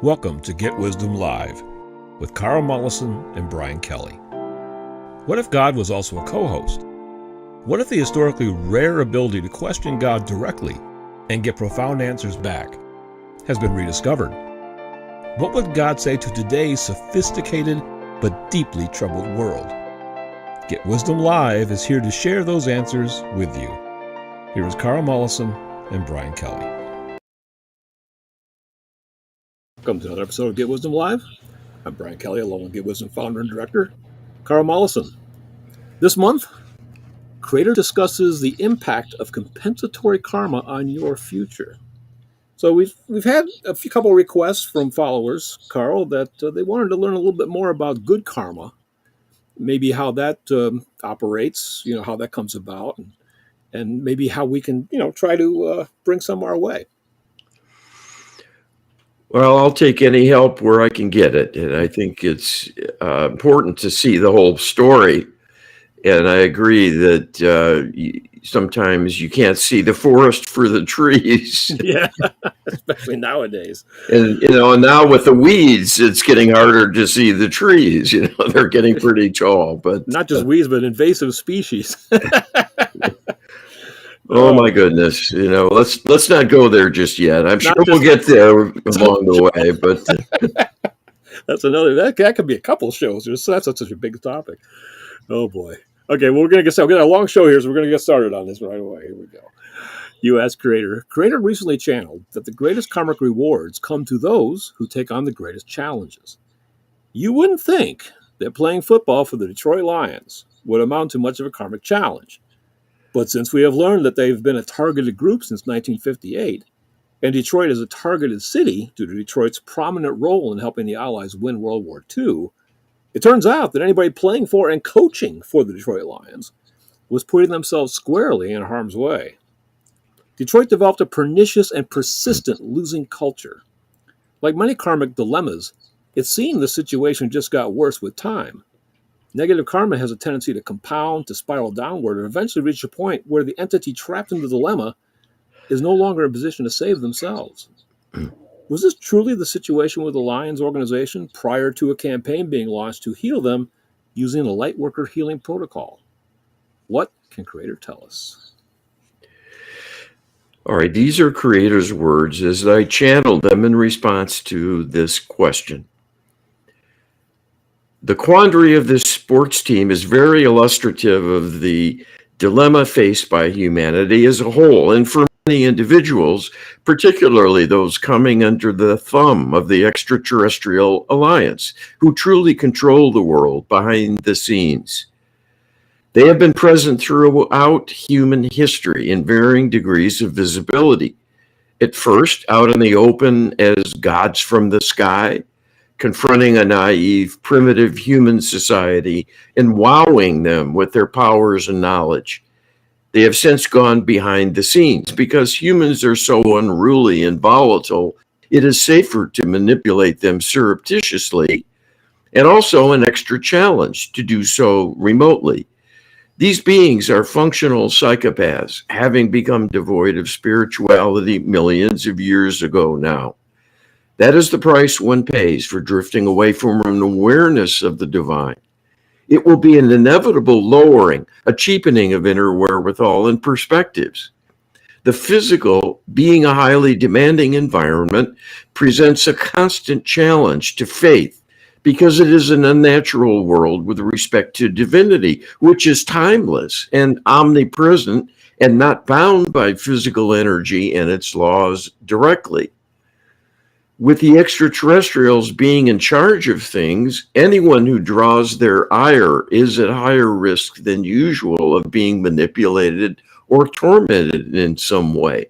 Welcome to Get Wisdom Live with Carl Mollison and Brian Kelly. What if God was also a co-host? What if the historically rare ability to question God directly and get profound answers back has been rediscovered? What would God say to today's sophisticated but deeply troubled world? Get Wisdom Live is here to share those answers with you. Here is Carl Mollison and Brian Kelly. Welcome to another episode of Get Wisdom Live. I'm Brian Kelly, along with Get Wisdom founder and director, Carl Mollison. This month, Creator discusses the impact of compensatory karma on your future. So we've had a couple requests from followers, Carl, that they wanted to learn a little bit more about good karma, maybe how that operates, how that comes about, and maybe how we can, try to bring some our way. Well, I'll take any help where I can get it. And I think it's important to see the whole story. And I agree that sometimes you can't see the forest for the trees. Yeah, especially nowadays. And, now with the weeds, it's getting harder to see the trees. They're getting pretty tall. But not just weeds, but invasive species. Oh my goodness! Let's not go there just yet. I'm sure we'll get there along the way, but that's another. That could be a couple shows. That's such a big topic. Oh boy. Okay, well, we're gonna get started. We've got a long show here, so we're gonna get started on this right away. Here we go. U.S. Creator recently channeled that the greatest karmic rewards come to those who take on the greatest challenges. You wouldn't think that playing football for the Detroit Lions would amount to much of a karmic challenge. But since we have learned that they've been a targeted group since 1958, and Detroit is a targeted city due to Detroit's prominent role in helping the Allies win World War II, it turns out that anybody playing for and coaching for the Detroit Lions was putting themselves squarely in harm's way. Detroit developed a pernicious and persistent losing culture. Like many karmic dilemmas, it seemed the situation just got worse with time. Negative karma has a tendency to compound, to spiral downward, and eventually reach a point where the entity trapped in the dilemma is no longer in a position to save themselves. Was this truly the situation with the Lions organization prior to a campaign being launched to heal them using a lightworker healing protocol? What can Creator tell us? All right, these are Creator's words as I channeled them in response to this question. The quandary of this sports team is very illustrative of the dilemma faced by humanity as a whole, and for many individuals, particularly those coming under the thumb of the extraterrestrial alliance, who truly control the world behind the scenes. They have been present throughout human history in varying degrees of visibility. At first, out in the open as gods from the sky, confronting a naive, primitive human society and wowing them with their powers and knowledge. They have since gone behind the scenes because humans are so unruly and volatile, it is safer to manipulate them surreptitiously and also an extra challenge to do so remotely. These beings are functional psychopaths, having become devoid of spirituality millions of years ago now. That is the price one pays for drifting away from an awareness of the divine. It will be an inevitable lowering, a cheapening of inner wherewithal and perspectives. The physical, being a highly demanding environment, presents a constant challenge to faith because it is an unnatural world with respect to divinity, which is timeless and omnipresent and not bound by physical energy and its laws directly. With the extraterrestrials being in charge of things, anyone who draws their ire is at higher risk than usual of being manipulated or tormented in some way.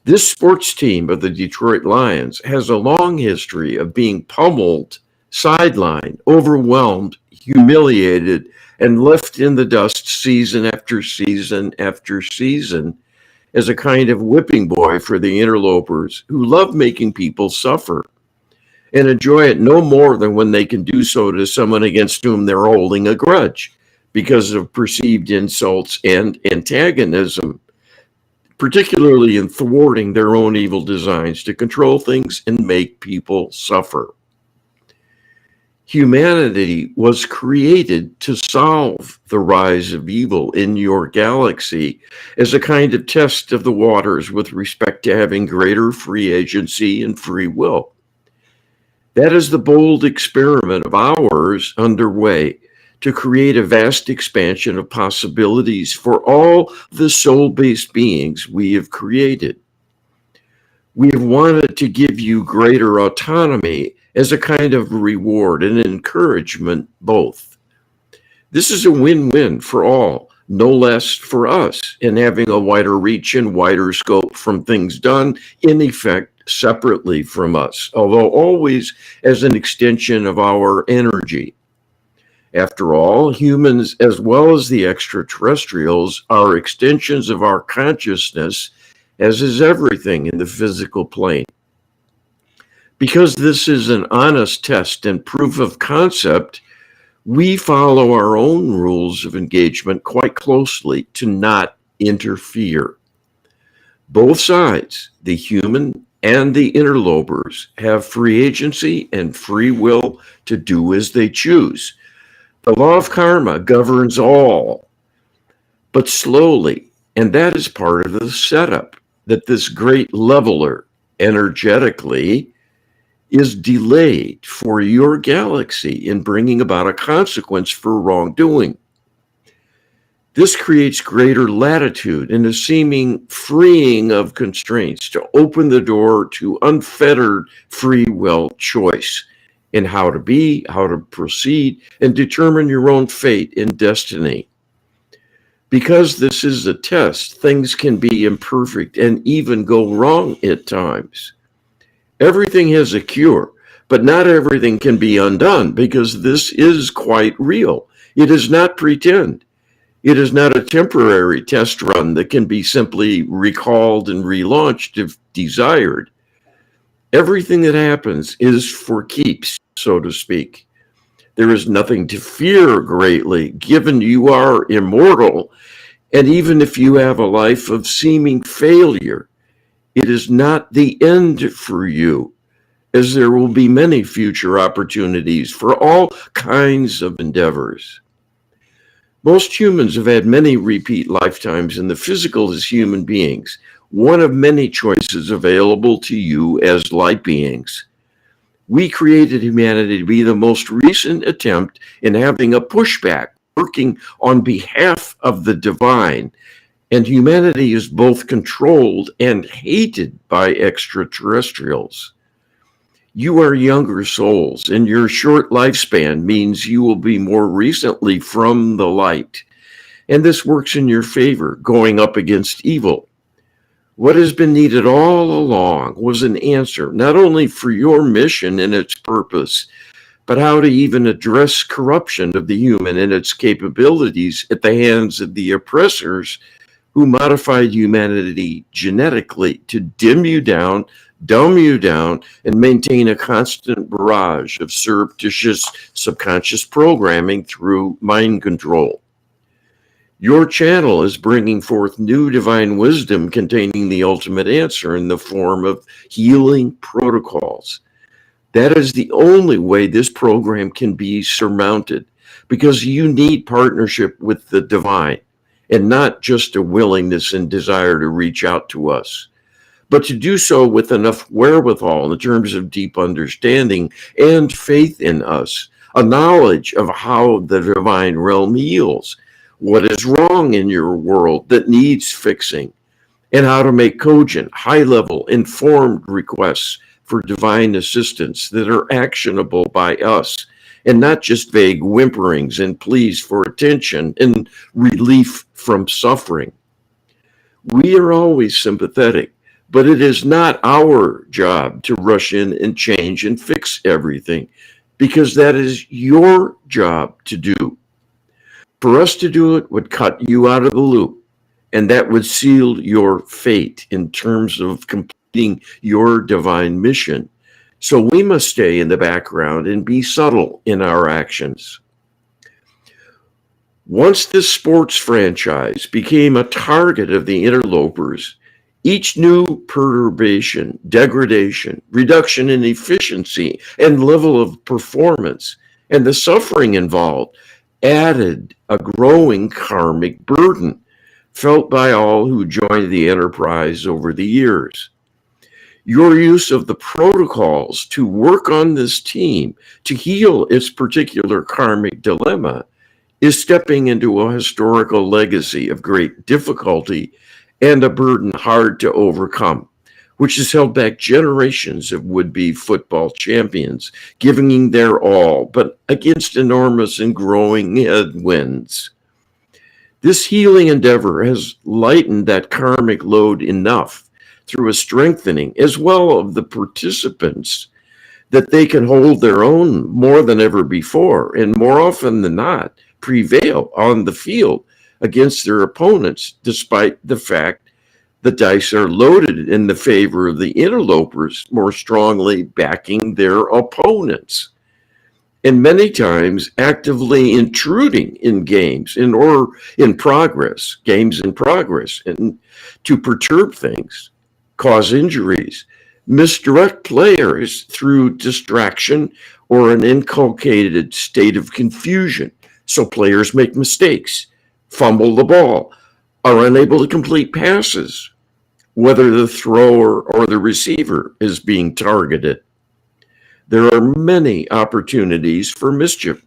This sports team of the Detroit Lions has a long history of being pummeled, sidelined, overwhelmed, humiliated, and left in the dust season after season after season, as a kind of whipping boy for the interlopers who love making people suffer and enjoy it no more than when they can do so to someone against whom they're holding a grudge because of perceived insults and antagonism particularly in thwarting their own evil designs to control things and make people suffer. Humanity was created to solve the rise of evil in your galaxy as a kind of test of the waters with respect to having greater free agency and free will. That is the bold experiment of ours underway to create a vast expansion of possibilities for all the soul-based beings we have created. We have wanted to give you greater autonomy as a kind of reward and encouragement both. This is a win-win for all, no less for us, in having a wider reach and wider scope from things done, in effect, separately from us, although always as an extension of our energy. After all, humans, as well as the extraterrestrials, are extensions of our consciousness, as is everything in the physical plane. Because this is an honest test and proof of concept, we follow our own rules of engagement quite closely to not interfere. Both sides, the human and the interlopers, have free agency and free will to do as they choose. The law of karma governs all, but slowly, and that is part of the setup, that this great leveler, energetically, is delayed for your galaxy in bringing about a consequence for wrongdoing. This creates greater latitude and a seeming freeing of constraints to open the door to unfettered free will choice in how to be, how to proceed, and determine your own fate and destiny. Because this is a test, things can be imperfect and even go wrong at times. Everything has a cure, but not everything can be undone because this is quite real. It is not pretend. It is not a temporary test run that can be simply recalled and relaunched if desired. Everything that happens is for keeps, so to speak. There is nothing to fear greatly, given you are immortal, and even if you have a life of seeming failure, it is not the end for you, as there will be many future opportunities for all kinds of endeavors. Most humans have had many repeat lifetimes in the physical as human beings, one of many choices available to you as light beings. We created humanity to be the most recent attempt in having a pushback, working on behalf of the divine, and humanity is both controlled and hated by extraterrestrials. You are younger souls, and your short lifespan means you will be more recently from the light. And this works in your favor, going up against evil. What has been needed all along was an answer, not only for your mission and its purpose, but how to even address corruption of the human and its capabilities at the hands of the oppressors who modified humanity genetically to dim you down, dumb you down, and maintain a constant barrage of surreptitious subconscious programming through mind control. Your channel is bringing forth new divine wisdom containing the ultimate answer in the form of healing protocols. That is the only way this program can be surmounted, because you need partnership with the divine, and not just a willingness and desire to reach out to us, but to do so with enough wherewithal in terms of deep understanding and faith in us, a knowledge of how the divine realm heals, what is wrong in your world that needs fixing, and how to make cogent, high-level, informed requests for divine assistance that are actionable by us, and not just vague whimperings and pleas for attention and relief from suffering. We are always sympathetic, but it is not our job to rush in and change and fix everything, because that is your job to do. For us to do it would cut you out of the loop, and that would seal your fate in terms of completing your divine mission. So we must stay in the background and be subtle in our actions. Once this sports franchise became a target of the interlopers, Each new perturbation, degradation, reduction in efficiency and level of performance, and the suffering involved added a growing karmic burden felt by all who joined the enterprise over the years. Your use of the protocols to work on this team to heal its particular karmic dilemma is stepping into a historical legacy of great difficulty and a burden hard to overcome, which has held back generations of would-be football champions, giving their all, but against enormous and growing headwinds. This healing endeavor has lightened that karmic load enough through a strengthening as well of the participants that they can hold their own more than ever before, and more often than not, prevail on the field against their opponents, despite the fact the dice are loaded in the favor of the interlopers, more strongly backing their opponents, and many times actively intruding in games games in progress, and to perturb things, cause injuries, misdirect players through distraction or an inculcated state of confusion. So players make mistakes, fumble the ball, are unable to complete passes, whether the thrower or the receiver is being targeted. There are many opportunities for mischief.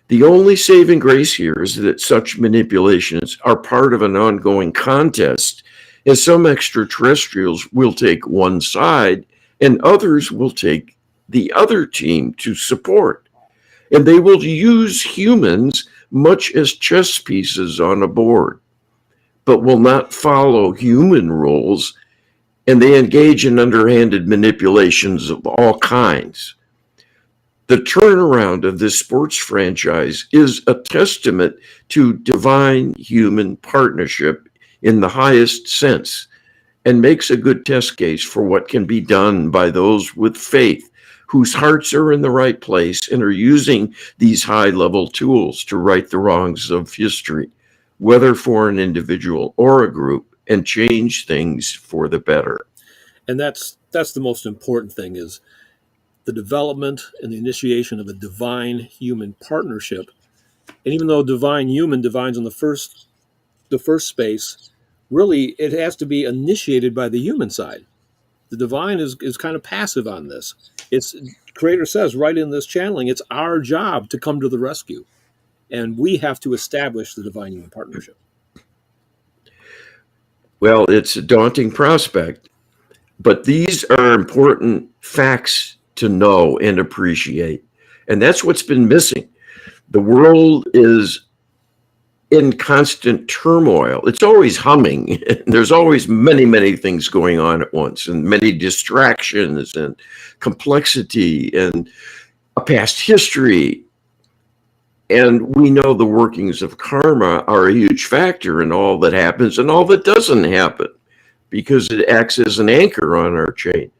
The only saving grace here is that such manipulations are part of an ongoing contest, as some extraterrestrials will take one side and others will take the other team to support. And they will use humans much as chess pieces on a board, but will not follow human rules, and they engage in underhanded manipulations of all kinds. The turnaround of this sports franchise is a testament to divine human partnership in the highest sense, and makes a good test case for what can be done by those with faith whose hearts are in the right place and are using these high-level tools to right the wrongs of history, whether for an individual or a group, and change things for the better. And that's the most important thing, is the development and the initiation of a divine human partnership. And even though divine human divines on the first space, really it has to be initiated by the human side. The divine is kind of passive on this. It's Creator says right in this channeling, it's our job to come to the rescue. And we have to establish the divine human partnership. Well, it's a daunting prospect, but these are important facts to know and appreciate. And that's what's been missing. The world is in constant turmoil. It's always humming. There's always many, many things going on at once, and many distractions and complexity and a past history. And we know the workings of karma are a huge factor in all that happens and all that doesn't happen, because it acts as an anchor on our chain.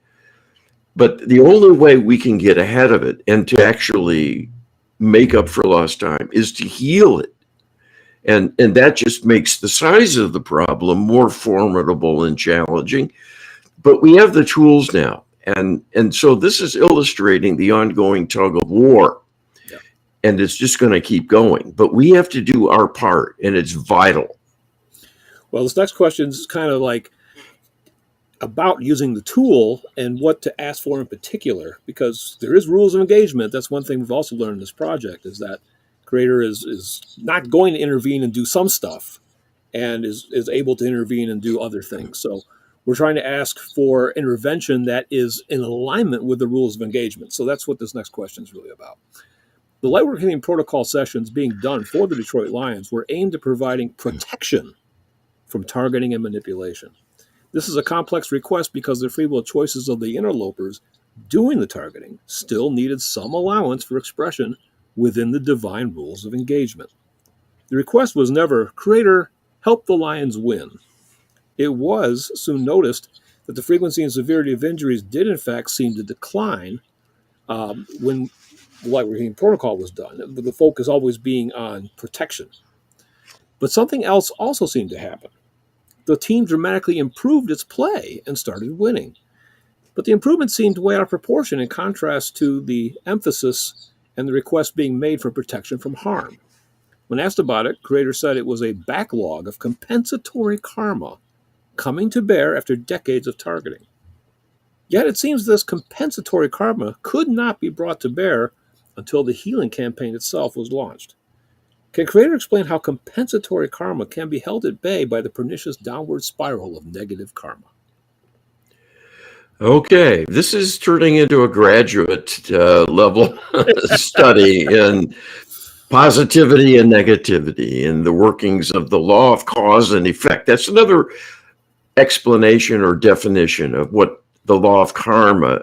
But the only way we can get ahead of it and to actually make up for lost time is to heal it. And that just makes the size of the problem more formidable and challenging. But we have the tools now. And so this is illustrating the ongoing tug of war. Yeah. And it's just going to keep going. But we have to do our part, and it's vital. Well, this next question is kind of like about using the tool and what to ask for in particular, because there is rules of engagement. That's one thing we've also learned in this project, is that Creator is not going to intervene and do some stuff, and is able to intervene and do other things. So we're trying to ask for intervention that is in alignment with the rules of engagement. So that's what this next question is really about. The Lightwork Healing Protocol sessions being done for the Detroit Lions were aimed at providing protection from targeting and manipulation. This is a complex request because the free will choices of the interlopers doing the targeting still needed some allowance for expression within the divine rules of engagement. The request was never, Creator, help the Lions win. It was soon noticed that the frequency and severity of injuries did in fact seem to decline when the Lightwork Healing Protocol was done, with the focus always being on protection. But something else also seemed to happen. the team dramatically improved its play and started winning. But the improvement seemed way out of proportion in contrast to the emphasis and the request being made for protection from harm. When asked about it, Creator said it was a backlog of compensatory karma coming to bear after decades of targeting. Yet it seems this compensatory karma could not be brought to bear until the healing campaign itself was launched. Can Creator explain how compensatory karma can be held at bay by the pernicious downward spiral of negative karma? Okay, this is turning into a graduate level study in positivity and negativity and the workings of the law of cause and effect. That's another explanation or definition of what the law of karma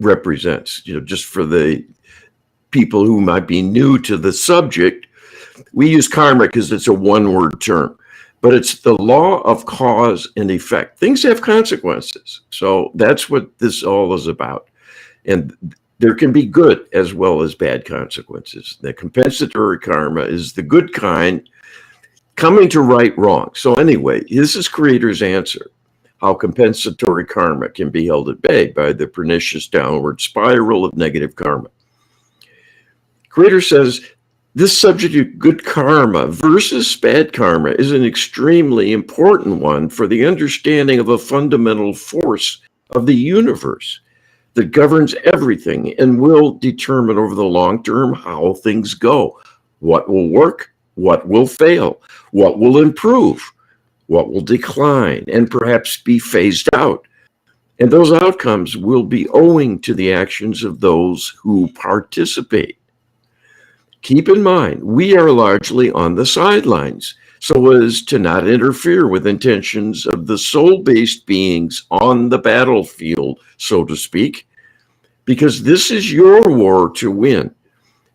represents. Just for the people who might be new to the subject, we use karma because it's a one-word term, but it's the law of cause and effect. Things have consequences. So that's what this all is about. And there can be good as well as bad consequences. The compensatory karma is the good kind, coming to right wrong. So anyway, this is Creator's answer, how compensatory karma can be held at bay by the pernicious downward spiral of negative karma. Creator says, this subject of good karma versus bad karma is an extremely important one for the understanding of a fundamental force of the universe that governs everything and will determine over the long term how things go, what will work, what will fail, what will improve, what will decline, and perhaps be phased out. And those outcomes will be owing to the actions of those who participate. Keep in mind, we are largely on the sidelines, so as to not interfere with intentions of the soul-based beings on the battlefield, so to speak, because this is your war to win.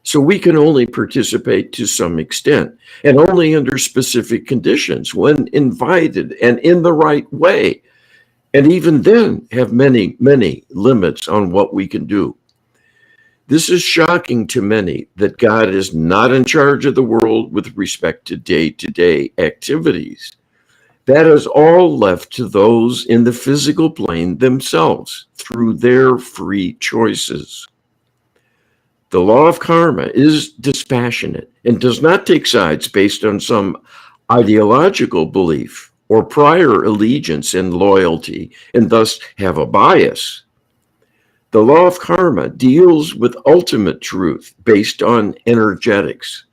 So we can only participate to some extent, and only under specific conditions, when invited and in the right way, and even then have many, many limits on what we can do. This is shocking to many, that God is not in charge of the world with respect to day-to-day activities. That is all left to those in the physical plane themselves through their free choices. The law of karma is dispassionate and does not take sides based on some ideological belief or prior allegiance and loyalty, and thus have a bias. The law of karma deals with ultimate truth based on energetics.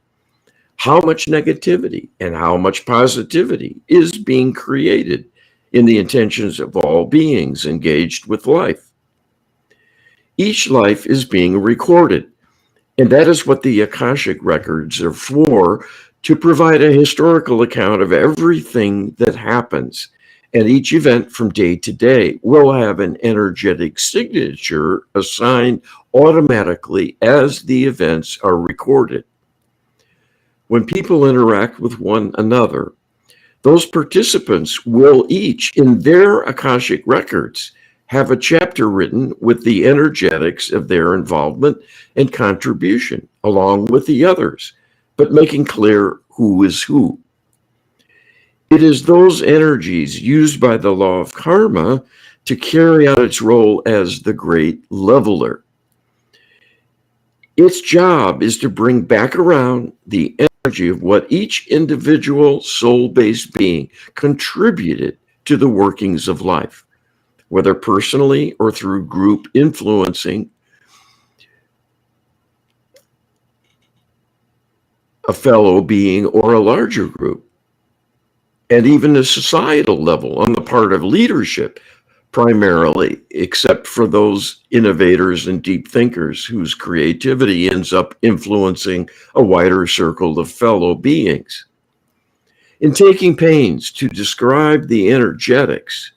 How much negativity and how much positivity is being created in the intentions of all beings engaged with life. Each life is being recorded, and that is what the Akashic records are for, to provide a historical account of everything that happens. And each event from day to day will have an energetic signature assigned automatically as the events are recorded. When people interact with one another, those participants will each, in their Akashic records, have a chapter written with the energetics of their involvement and contribution, along with the others, but making clear who is who. It is those energies used by the law of karma to carry out its role as the great leveler. Its job is to bring back around the energy of what each individual soul-based being contributed to the workings of life, whether personally or through group influencing a fellow being or a larger group. And even a societal level on the part of leadership, primarily, except for those innovators and deep thinkers whose creativity ends up influencing a wider circle of fellow beings. In taking pains to describe the energetics,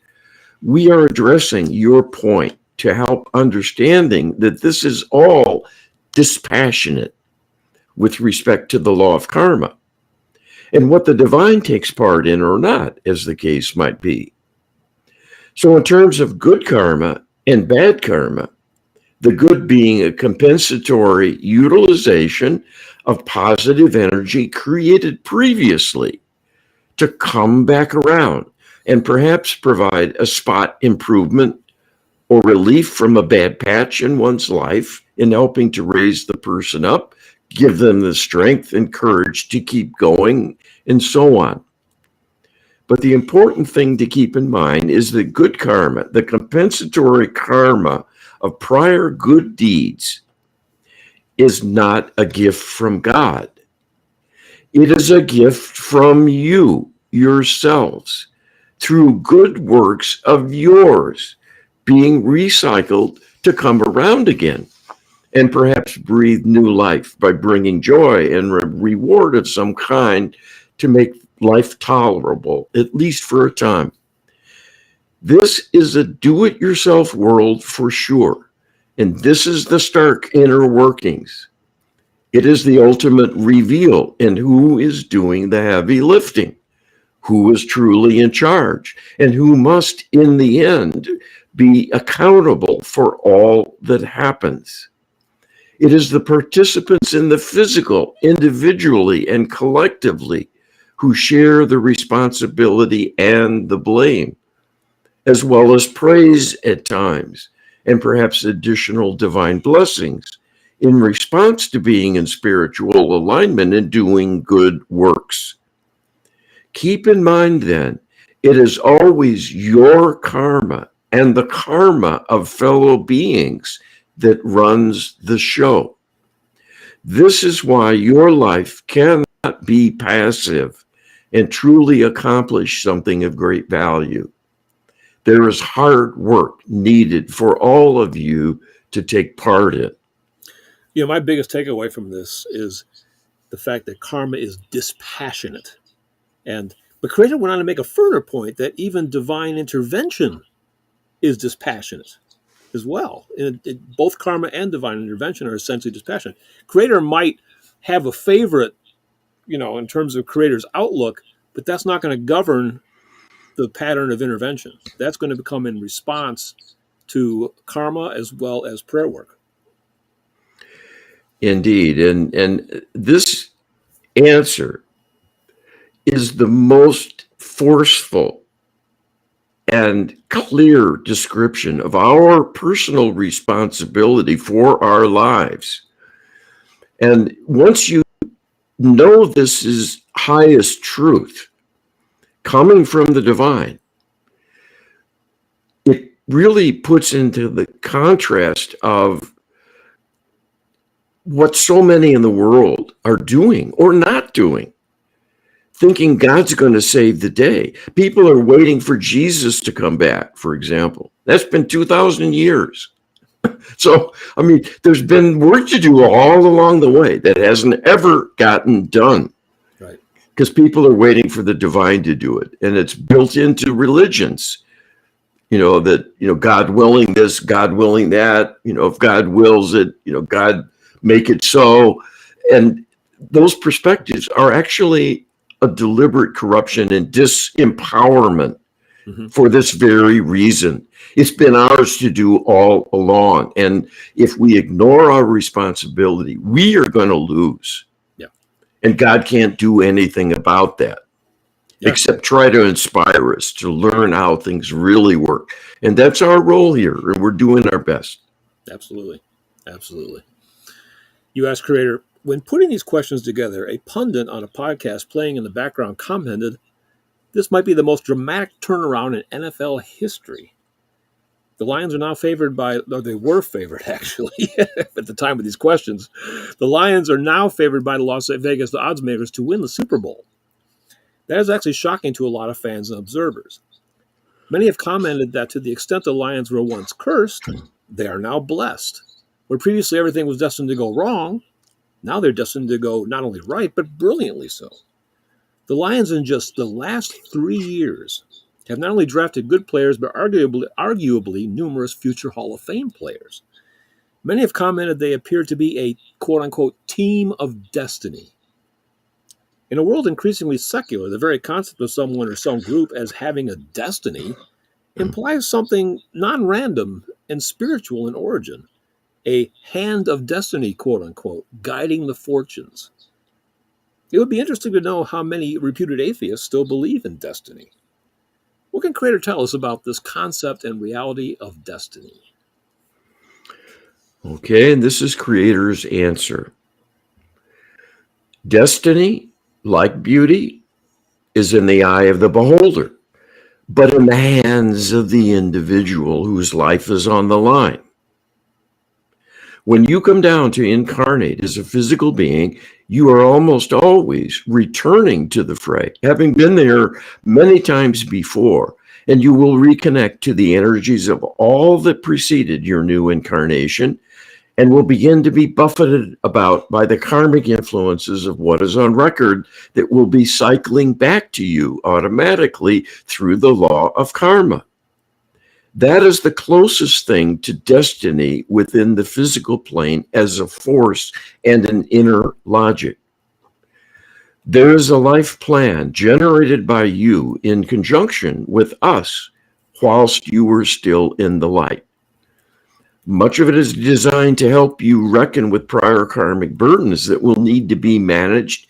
we are addressing your point to help understanding that this is all dispassionate with respect to the law of karma, and what the divine takes part in or not, as the case might be. So in terms of good karma and bad karma, the good being a compensatory utilization of positive energy created previously to come back around and perhaps provide a spot improvement or relief from a bad patch in one's life in helping to raise the person up, give them the strength and courage to keep going, and so on. But the important thing to keep in mind is that good karma, the compensatory karma of prior good deeds, is not a gift from God. It is a gift from you, yourselves, through good works of yours being recycled to come around again and perhaps breathe new life by bringing joy and reward of some kind to make life tolerable, at least for a time. This is a do-it-yourself world for sure, and this is the stark inner workings. It is the ultimate reveal in who is doing the heavy lifting, who is truly in charge, and who must, in the end, be accountable for all that happens. It is the participants in the physical, individually and collectively, who share the responsibility and the blame, as well as praise at times, and perhaps additional divine blessings in response to being in spiritual alignment and doing good works. Keep in mind then, it is always your karma and the karma of fellow beings that runs the show. This is why your life cannot be passive and truly accomplish something of great value. There is hard work needed for all of you to take part in. You know, my biggest takeaway from this is the fact that karma is dispassionate. But Creator went on to make a further point that even divine intervention is dispassionate as well. Both karma and divine intervention are essentially dispassionate. Creator might have a favorite, in terms of Creator's outlook, but that's not going to govern the pattern of intervention. That's going to come in response to karma as well as prayer work. Indeed. And this answer is the most forceful and clear description of our personal responsibility for our lives. And once you know this is highest truth coming from the divine, it really puts into the contrast of what so many in the world are doing or not doing, thinking God's going to save the day. People are waiting for Jesus to come back, for example. That's been 2,000 years. So, I mean, there's been work to do all along the way that hasn't ever gotten done. Right. Because people are waiting for the divine to do it. And it's built into religions, that, God willing this, God willing that, if God wills it, God make it so. And those perspectives are actually a deliberate corruption and disempowerment for this very reason. It's been ours to do all along. And if we ignore our responsibility, we are going to lose. Yeah. And God can't do anything about that. Yeah. Except try to inspire us to learn how things really work. And that's our role here. And we're doing our best. Absolutely. Absolutely. You asked Creator, when putting these questions together, a pundit on a podcast playing in the background commented, "This might be the most dramatic turnaround in NFL history. The Lions are now favored they were favored actually at the time of these questions. The Lions are now favored by the Las Vegas odds makers to win the Super Bowl. That is actually shocking to a lot of fans and observers. Many have commented that to the extent the Lions were once cursed, they are now blessed. Where previously everything was destined to go wrong, now they're destined to go not only right, but brilliantly so. The Lions in just the last 3 years have not only drafted good players, but arguably numerous future Hall of Fame players. Many have commented they appear to be a quote-unquote team of destiny. In a world increasingly secular, the very concept of someone or some group as having a destiny implies something non-random and spiritual in origin, a hand of destiny, quote-unquote, guiding the fortunes. It would be interesting to know how many reputed atheists still believe in destiny. What can Creator tell us about this concept and reality of destiny? Okay, and this is Creator's answer. Destiny, like beauty, is in the eye of the beholder, but in the hands of the individual whose life is on the line. When you come down to incarnate as a physical being, you are almost always returning to the fray, having been there many times before, and you will reconnect to the energies of all that preceded your new incarnation and will begin to be buffeted about by the karmic influences of what is on record that will be cycling back to you automatically through the law of karma. That is the closest thing to destiny within the physical plane as a force and an inner logic. There is a life plan generated by you in conjunction with us whilst you are still in the light. Much of it is designed to help you reckon with prior karmic burdens that will need to be managed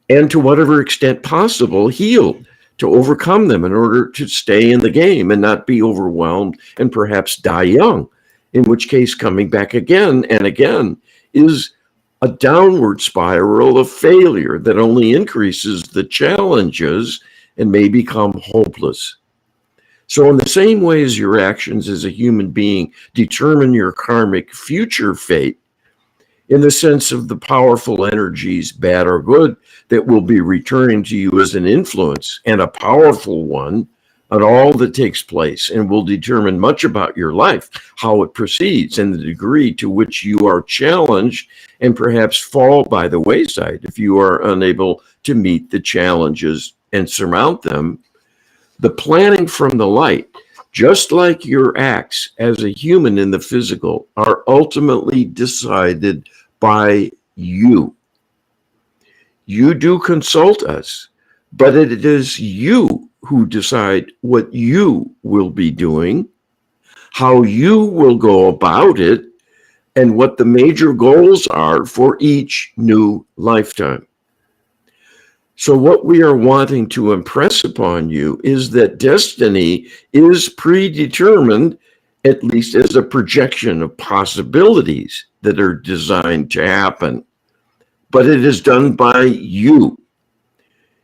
and, to whatever extent possible, healed to overcome them in order to stay in the game and not be overwhelmed and perhaps die young, in which case coming back again and again is a downward spiral of failure that only increases the challenges and may become hopeless. So in the same way as your actions as a human being determine your karmic future fate, in the sense of the powerful energies, bad or good, that will be returning to you as an influence, and a powerful one, on all that takes place and will determine much about your life, how it proceeds, and the degree to which you are challenged and perhaps fall by the wayside if you are unable to meet the challenges and surmount them. The planning from the light, just like your acts as a human in the physical, are ultimately decided by you. You do consult us, but it is you who decide what you will be doing, how you will go about it, and what the major goals are for each new lifetime. So what we are wanting to impress upon you is that destiny is predetermined, at least as a projection of possibilities that are designed to happen. But it is done by you.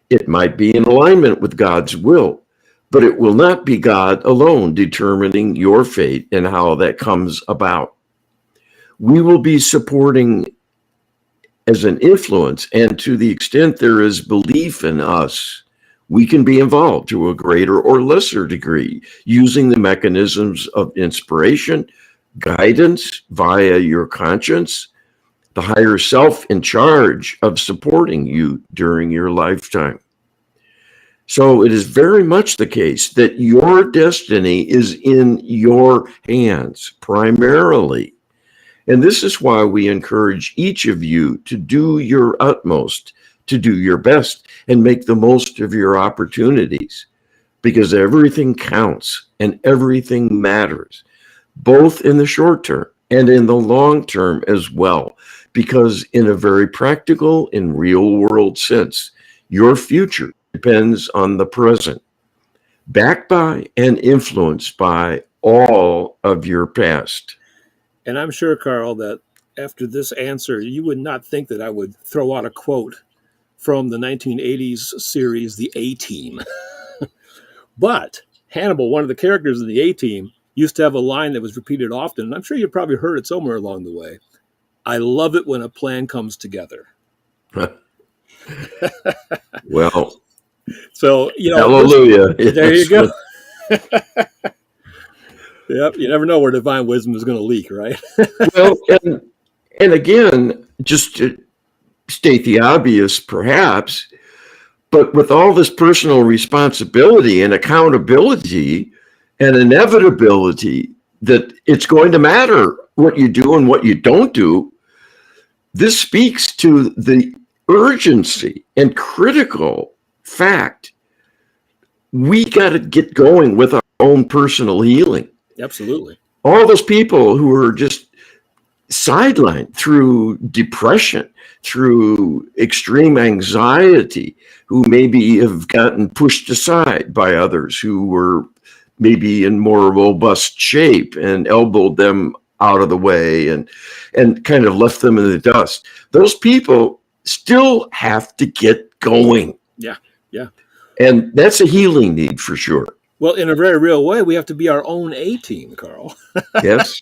It might be in alignment with God's will, but it will not be God alone determining your fate and how that comes about. We will be supporting as an influence, and to the extent there is belief in us, we can be involved to a greater or lesser degree using the mechanisms of inspiration, guidance via your conscience, the higher self in charge of supporting you during your lifetime. So it is very much the case that your destiny is in your hands primarily. And this is why we encourage each of you to do your utmost, to do your best, and make the most of your opportunities, because everything counts and everything matters, both in the short term and in the long term as well, because in a very practical and real world sense, your future depends on the present, backed by and influenced by all of your past. And I'm sure, Carl, that after this answer, you would not think that I would throw out a quote from the 1980s series, The A-Team. But Hannibal, one of the characters in The A-Team, used to have a line that was repeated often, and I'm sure you probably heard it somewhere along the way. I love it when a plan comes together. Well, so, hallelujah. There you go. Yep, you never know where divine wisdom is going to leak, right? Well, and again, just to state the obvious, perhaps, but with all this personal responsibility and accountability and inevitability that it's going to matter what you do and what you don't do, this speaks to the urgency and critical fact. We got to get going with our own personal healing. Absolutely. All those people who are just sidelined through depression, through extreme anxiety, who maybe have gotten pushed aside by others who were maybe in more robust shape and elbowed them out of the way and kind of left them in the dust. Those people still have to get going. Yeah. And that's a healing need for sure. Well, in a very real way, we have to be our own A team, Carl. Yes.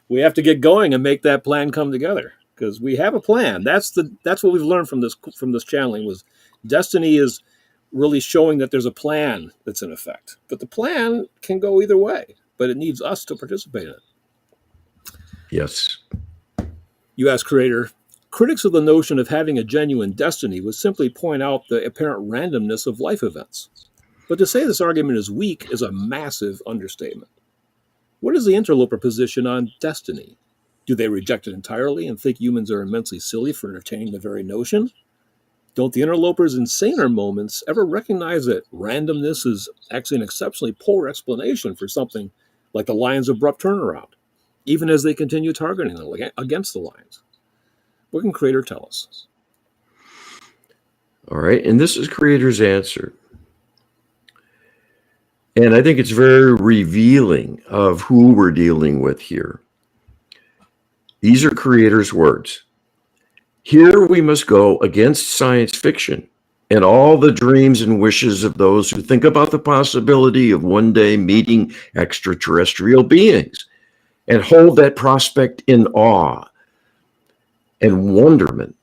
We have to get going and make that plan come together because we have a plan. That's what we've learned from this channeling was destiny is really showing that there's a plan that's in effect. But the plan can go either way, but it needs us to participate in it. Yes. You ask Creator, critics of the notion of having a genuine destiny would simply point out the apparent randomness of life events. But to say this argument is weak is a massive understatement. What is the interloper position on destiny? Do they reject it entirely and think humans are immensely silly for entertaining the very notion? Don't the interlopers in saner moments ever recognize that randomness is actually an exceptionally poor explanation for something like the lion's abrupt turnaround, even as they continue targeting them against the lions? What can Creator tell us? All right. And this is Creator's answer. And I think it's very revealing of who we're dealing with here. These are Creator's words. Here we must go against science fiction and all the dreams and wishes of those who think about the possibility of one day meeting extraterrestrial beings and hold that prospect in awe and wonderment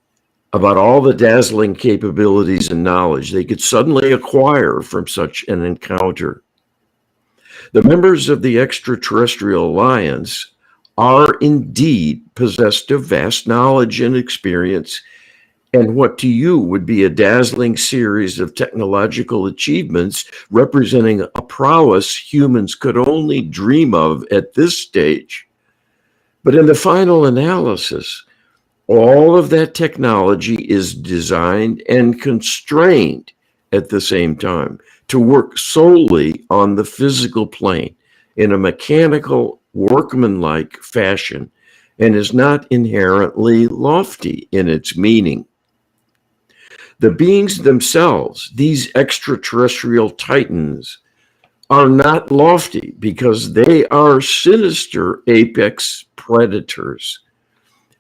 about all the dazzling capabilities and knowledge they could suddenly acquire from such an encounter. The members of the Extraterrestrial Alliance are indeed possessed of vast knowledge and experience, and what to you would be a dazzling series of technological achievements representing a prowess humans could only dream of at this stage. But in the final analysis, all of that technology is designed and constrained at the same time to work solely on the physical plane in a mechanical, workmanlike fashion, and is not inherently lofty in its meaning. The beings themselves, these extraterrestrial titans, are not lofty because they are sinister apex predators.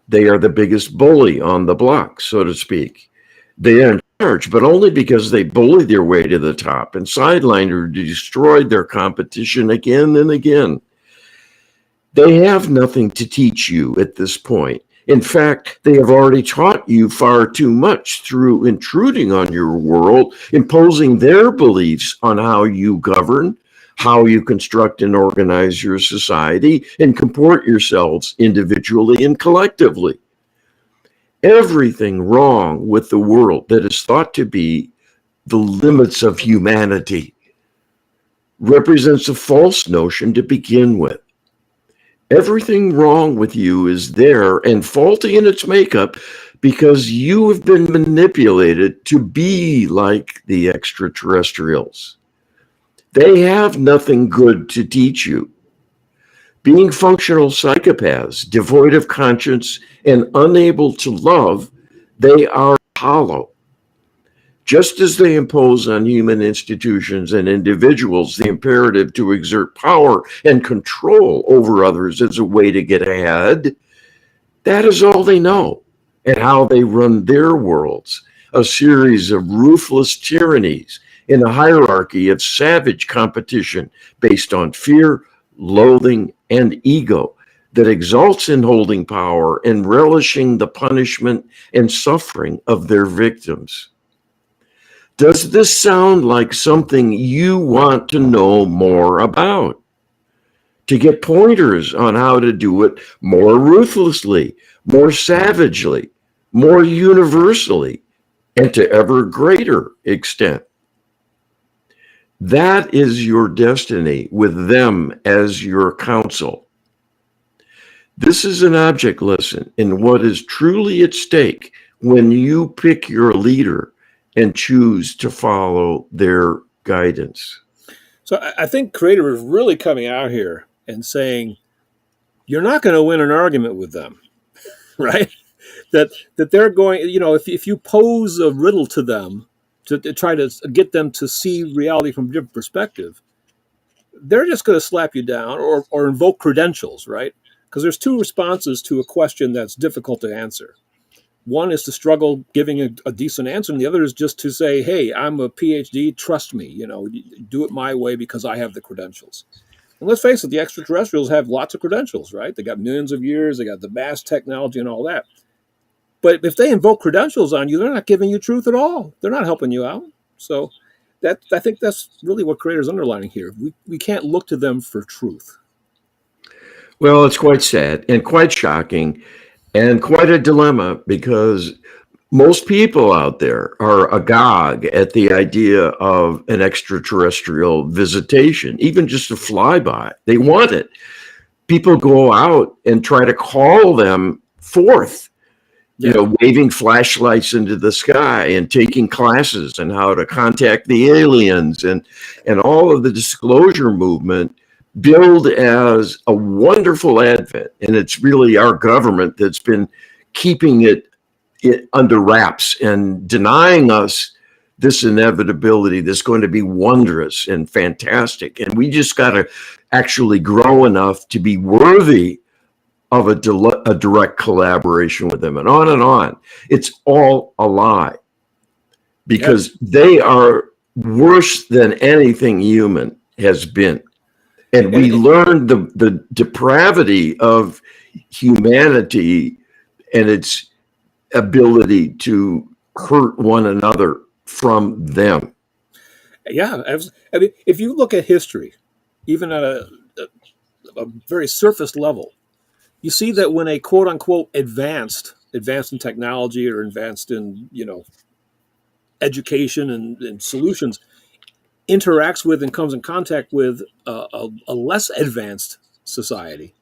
They are the biggest bully on the block, so to speak. They are in charge, but only because they bullied their way to the top and sidelined or destroyed their competition again and again. They have nothing to teach you at this point. In fact, they have already taught you far too much through intruding on your world, imposing their beliefs on how you govern, how you construct and organize your society, and comport yourselves individually and collectively. Everything wrong with the world that is thought to be the limits of humanity represents a false notion to begin with. Everything wrong with you is there and faulty in its makeup because you have been manipulated to be like the extraterrestrials. They have nothing good to teach you. Being functional psychopaths, devoid of conscience and unable to love, they are hollow. Just as they impose on human institutions and individuals the imperative to exert power and control over others as a way to get ahead, that is all they know and how they run their worlds, a series of ruthless tyrannies in a hierarchy of savage competition based on fear, loathing, and ego that exalts in holding power and relishing the punishment and suffering of their victims. Does this sound like something you want to know more about? To get pointers on how to do it more ruthlessly, more savagely, more universally, and to ever greater extent. That is your destiny with them as your counsel. This is an object lesson in what is truly at stake when you pick your leader and choose to follow their guidance. So I think Creator is really coming out here and saying you're not going to win an argument with them, right? That they're going, if you pose a riddle to them to try to get them to see reality from a different perspective, they're just going to slap you down or invoke credentials, right? Because there's two responses to a question that's difficult to answer. One is to struggle giving a decent answer, and the other is just to say, "Hey, I'm a PhD. Trust me. Do it my way because I have the credentials." And let's face it, the extraterrestrials have lots of credentials, right? They got millions of years, they got the vast technology and all that. But if they invoke credentials on you, they're not giving you truth at all. They're not helping you out. So I think that's really what Creator's underlining here. We can't look to them for truth. Well, it's quite sad and quite shocking and quite a dilemma, because most people out there are agog at the idea of an extraterrestrial visitation, even just a flyby. They want it. People go out and try to call them forth, waving flashlights into the sky and taking classes on how to contact the aliens, and all of the disclosure movement billed as a wonderful advent. And it's really our government that's been keeping it under wraps and denying us this inevitability that's going to be wondrous and fantastic. And we just got to actually grow enough to be worthy of a direct collaboration with them, and on and on. It's all a lie, because they are worse than anything human has been. And we learned the depravity of humanity and its ability to hurt one another from them. Yeah. I mean, if you look at history, even at a very surface level, you see that when a quote unquote advanced in technology or advanced in, education and solutions interacts with and comes in contact with a less advanced society,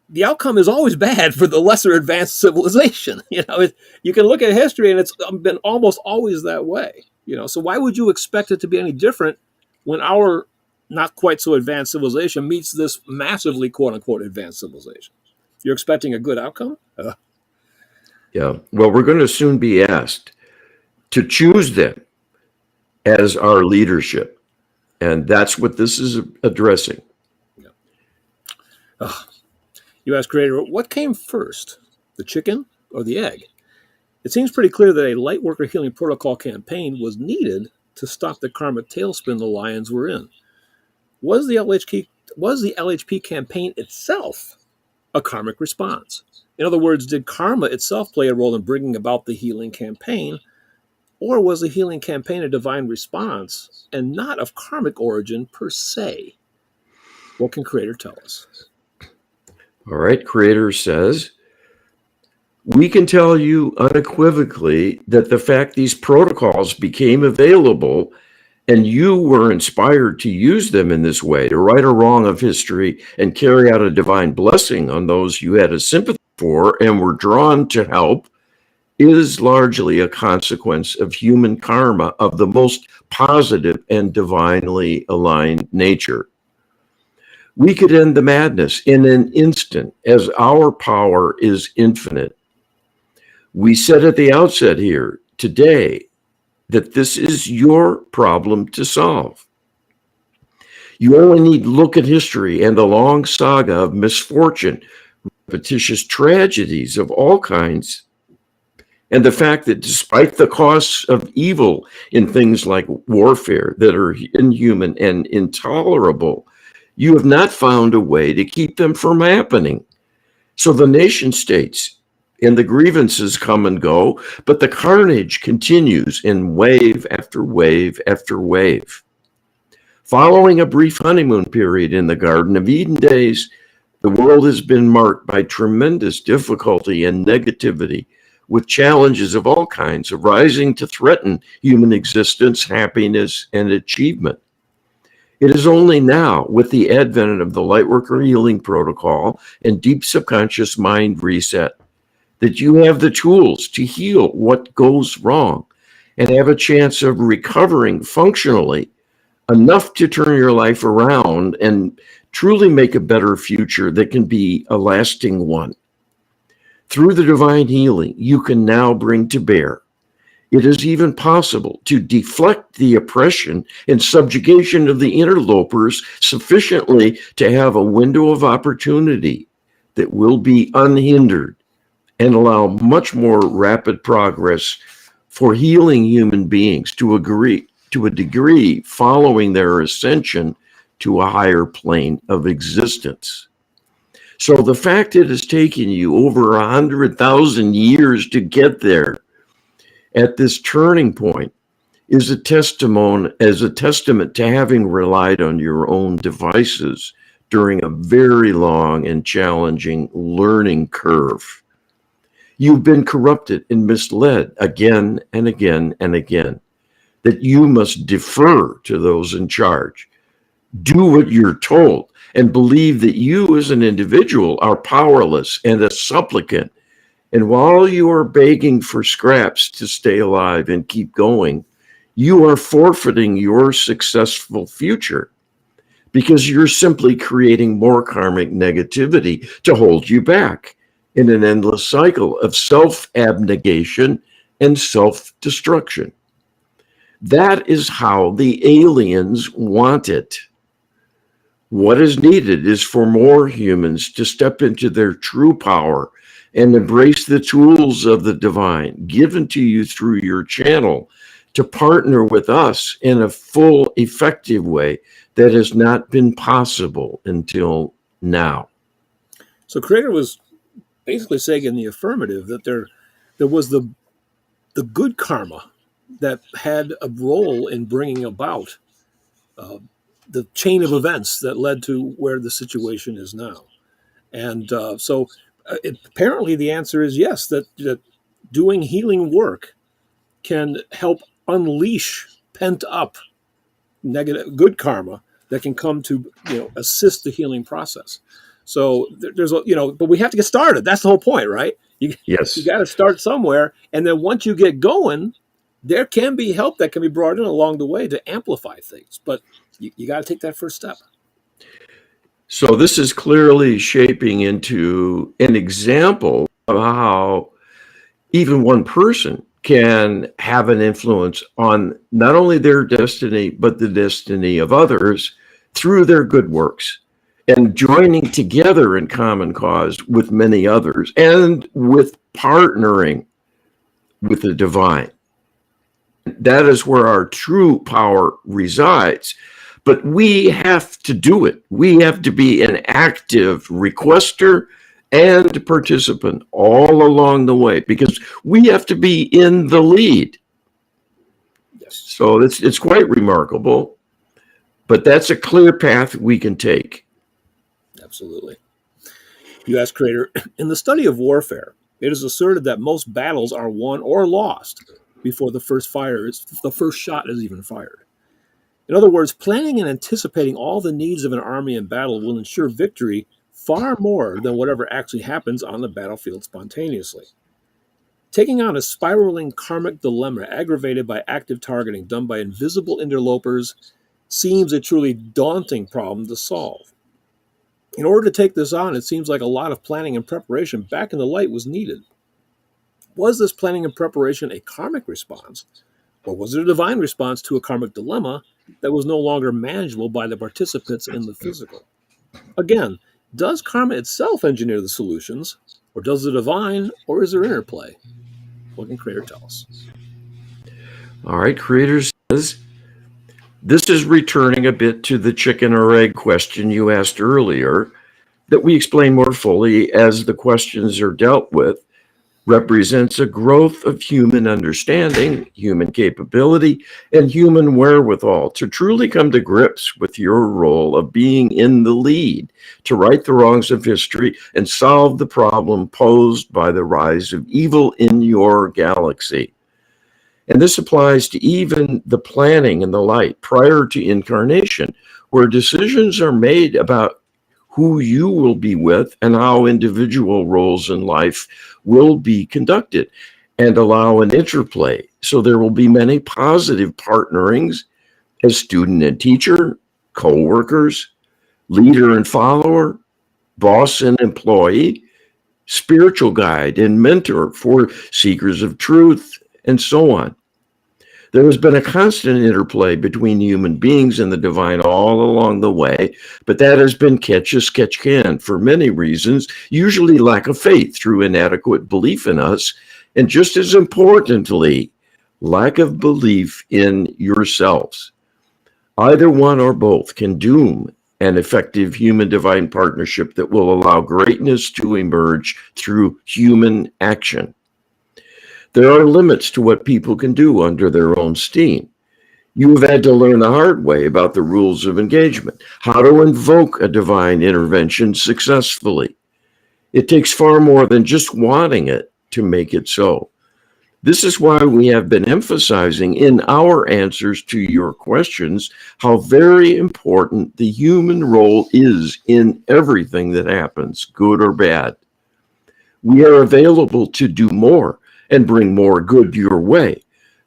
the outcome is always bad for the lesser advanced civilization. You can look at history and it's been almost always that way. So why would you expect it to be any different when our not quite so advanced civilization meets this massively quote unquote advanced civilization? You're expecting a good outcome? Yeah. Well, we're going to soon be asked to choose them as our leadership. And that's what this is addressing. Yeah. You ask Creator, what came first, the chicken or the egg? It seems pretty clear that a Lightworker Healing Protocol campaign was needed to stop the karmic tailspin the Lions were in. Was the LHP campaign itself a karmic response? In other words, did karma itself play a role in bringing about the healing campaign? Or was the healing campaign a divine response and not of karmic origin per se? What can Creator tell us? All right, Creator says, we can tell you unequivocally that the fact these protocols became available and you were inspired to use them in this way to right a wrong of history and carry out a divine blessing on those you had a sympathy for and were drawn to help, is largely a consequence of human karma of the most positive and divinely aligned nature. We could end the madness in an instant, as our power is infinite. We said at the outset here today that this is your problem to solve. You only need look at history and the long saga of misfortune, repetitious tragedies of all kinds, and the fact that despite the costs of evil in things like warfare that are inhuman and intolerable, you have not found a way to keep them from happening. So the nation states and the grievances come and go, but the carnage continues in wave after wave after wave. Following a brief honeymoon period in the Garden of Eden days, the world has been marked by tremendous difficulty and negativity, with challenges of all kinds arising to threaten human existence, happiness, and achievement. It is only now, with the advent of the Lightworker Healing Protocol and Deep Subconscious Mind Reset, that you have the tools to heal what goes wrong and have a chance of recovering functionally enough to turn your life around and truly make a better future that can be a lasting one. Through the divine healing you can now bring to bear, it is even possible to deflect the oppression and subjugation of the interlopers sufficiently to have a window of opportunity that will be unhindered and allow much more rapid progress for healing human beings to a degree following their ascension to a higher plane of existence. So the fact it has taken you over 100,000 years to get there at this turning point is a testament to having relied on your own devices during a very long and challenging learning curve. You've been corrupted and misled again and again and again, that you must defer to those in charge. Do what you're told and believe that you as an individual are powerless and a supplicant. And while you are begging for scraps to stay alive and keep going, you are forfeiting your successful future because you're simply creating more karmic negativity to hold you back in an endless cycle of self-abnegation and self-destruction. That is how the aliens want it. What is needed is for more humans to step into their true power and embrace the tools of the divine given to you through your channel to partner with us in a full, effective way that has not been possible until now. So Creator was basically saying in the affirmative that there was the good karma that had a role in bringing about the chain of events that led to where the situation is now. And apparently the answer is yes, that doing healing work can help unleash pent up negative good karma that can come to assist the healing process. So there's but we have to get started. That's the whole point, right? Yes. You got to start somewhere, and then once you get going, there can be help that can be brought in along the way to amplify things. But you got to take that first step. So this is clearly shaping into an example of how even one person can have an influence on not only their destiny, but the destiny of others through their good works and joining together in common cause with many others and with partnering with the divine. That is where our true power resides. But we have to do it. We have to be an active requester and participant all along the way because we have to be in the lead. Yes. So it's quite remarkable, but that's a clear path we can take. Absolutely. You ask Creator, in the study of warfare, it is asserted that most battles are won or lost before the first shot is even fired. In other words, planning and anticipating all the needs of an army in battle will ensure victory far more than whatever actually happens on the battlefield spontaneously. Taking on a spiraling karmic dilemma aggravated by active targeting done by invisible interlopers seems a truly daunting problem to solve. In order to take this on, it seems like a lot of planning and preparation back in the light was needed. Was this planning and preparation a karmic response, or was it a divine response to a karmic dilemma that was no longer manageable by the participants in the physical? Again, does karma itself engineer the solutions, or does the divine, or is there interplay? What can Creator tell us? All right, Creator says, this is returning a bit to the chicken or egg question you asked earlier that we explain more fully as the questions are dealt with. Represents a growth of human understanding, human capability, and human wherewithal to truly come to grips with your role of being in the lead, to right the wrongs of history and solve the problem posed by the rise of evil in your galaxy. And this applies to even the planning and the light prior to incarnation, where decisions are made about who you will be with and how individual roles in life will be conducted and allow an interplay. So there will be many positive partnerings as student and teacher, co-workers, leader and follower, boss and employee, spiritual guide and mentor for seekers of truth, and so on. There has been a constant interplay between human beings and the divine all along the way, but that has been catch as catch can for many reasons, usually lack of faith through inadequate belief in us, and just as importantly, lack of belief in yourselves. Either one or both can doom an effective human-divine partnership that will allow greatness to emerge through human action. There are limits to what people can do under their own steam. You have had to learn the hard way about the rules of engagement, how to invoke a divine intervention successfully. It takes far more than just wanting it to make it so. This is why we have been emphasizing in our answers to your questions how very important the human role is in everything that happens, good or bad. We are available to do more and bring more good your way,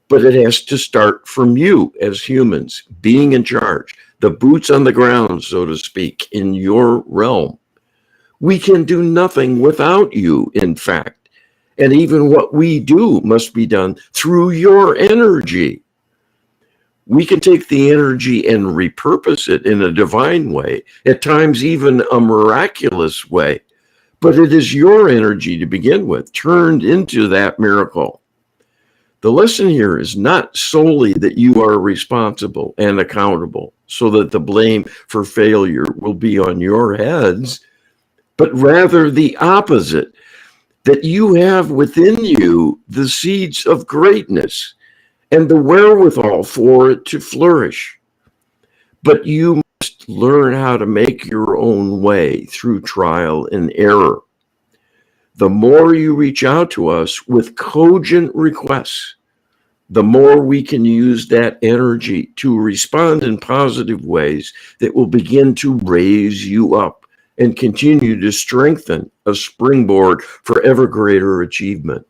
but it has to start from you as humans, being in charge, the boots on the ground, so to speak, in your realm. We can do nothing without you, in fact. And even what we do must be done through your energy. We can take the energy and repurpose it in a divine way, at times even a miraculous way. But it is your energy to begin with, turned into that miracle. The lesson here is not solely that you are responsible and accountable, so that the blame for failure will be on your heads, but rather the opposite, that you have within you the seeds of greatness and the wherewithal for it to flourish. But you must learn how to make your own way through trial and error. The more you reach out to us with cogent requests, the more we can use that energy to respond in positive ways that will begin to raise you up and continue to strengthen a springboard for ever greater achievement.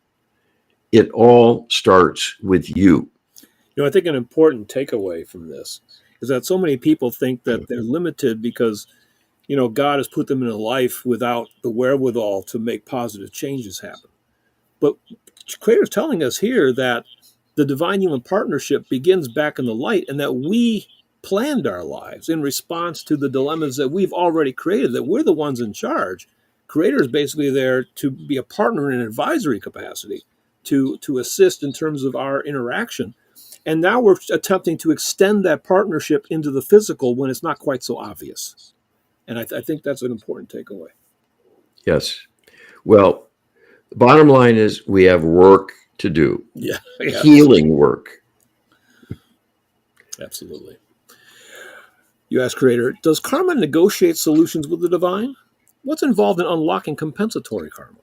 It all starts with you. I think an important takeaway from this is that so many people think that they're limited because, God has put them in a life without the wherewithal to make positive changes happen. But Creator's telling us here that the divine human partnership begins back in the light, and that we planned our lives in response to the dilemmas that we've already created, that we're the ones in charge. Creator is basically there to be a partner in an advisory capacity, to assist in terms of our interaction. And now we're attempting to extend that partnership into the physical when it's not quite so obvious. And I think that's an important takeaway. Yes. Well, the bottom line is we have work to do. Yeah. Healing work. Absolutely. You ask Creator, does karma negotiate solutions with the divine? What's involved in unlocking compensatory karma?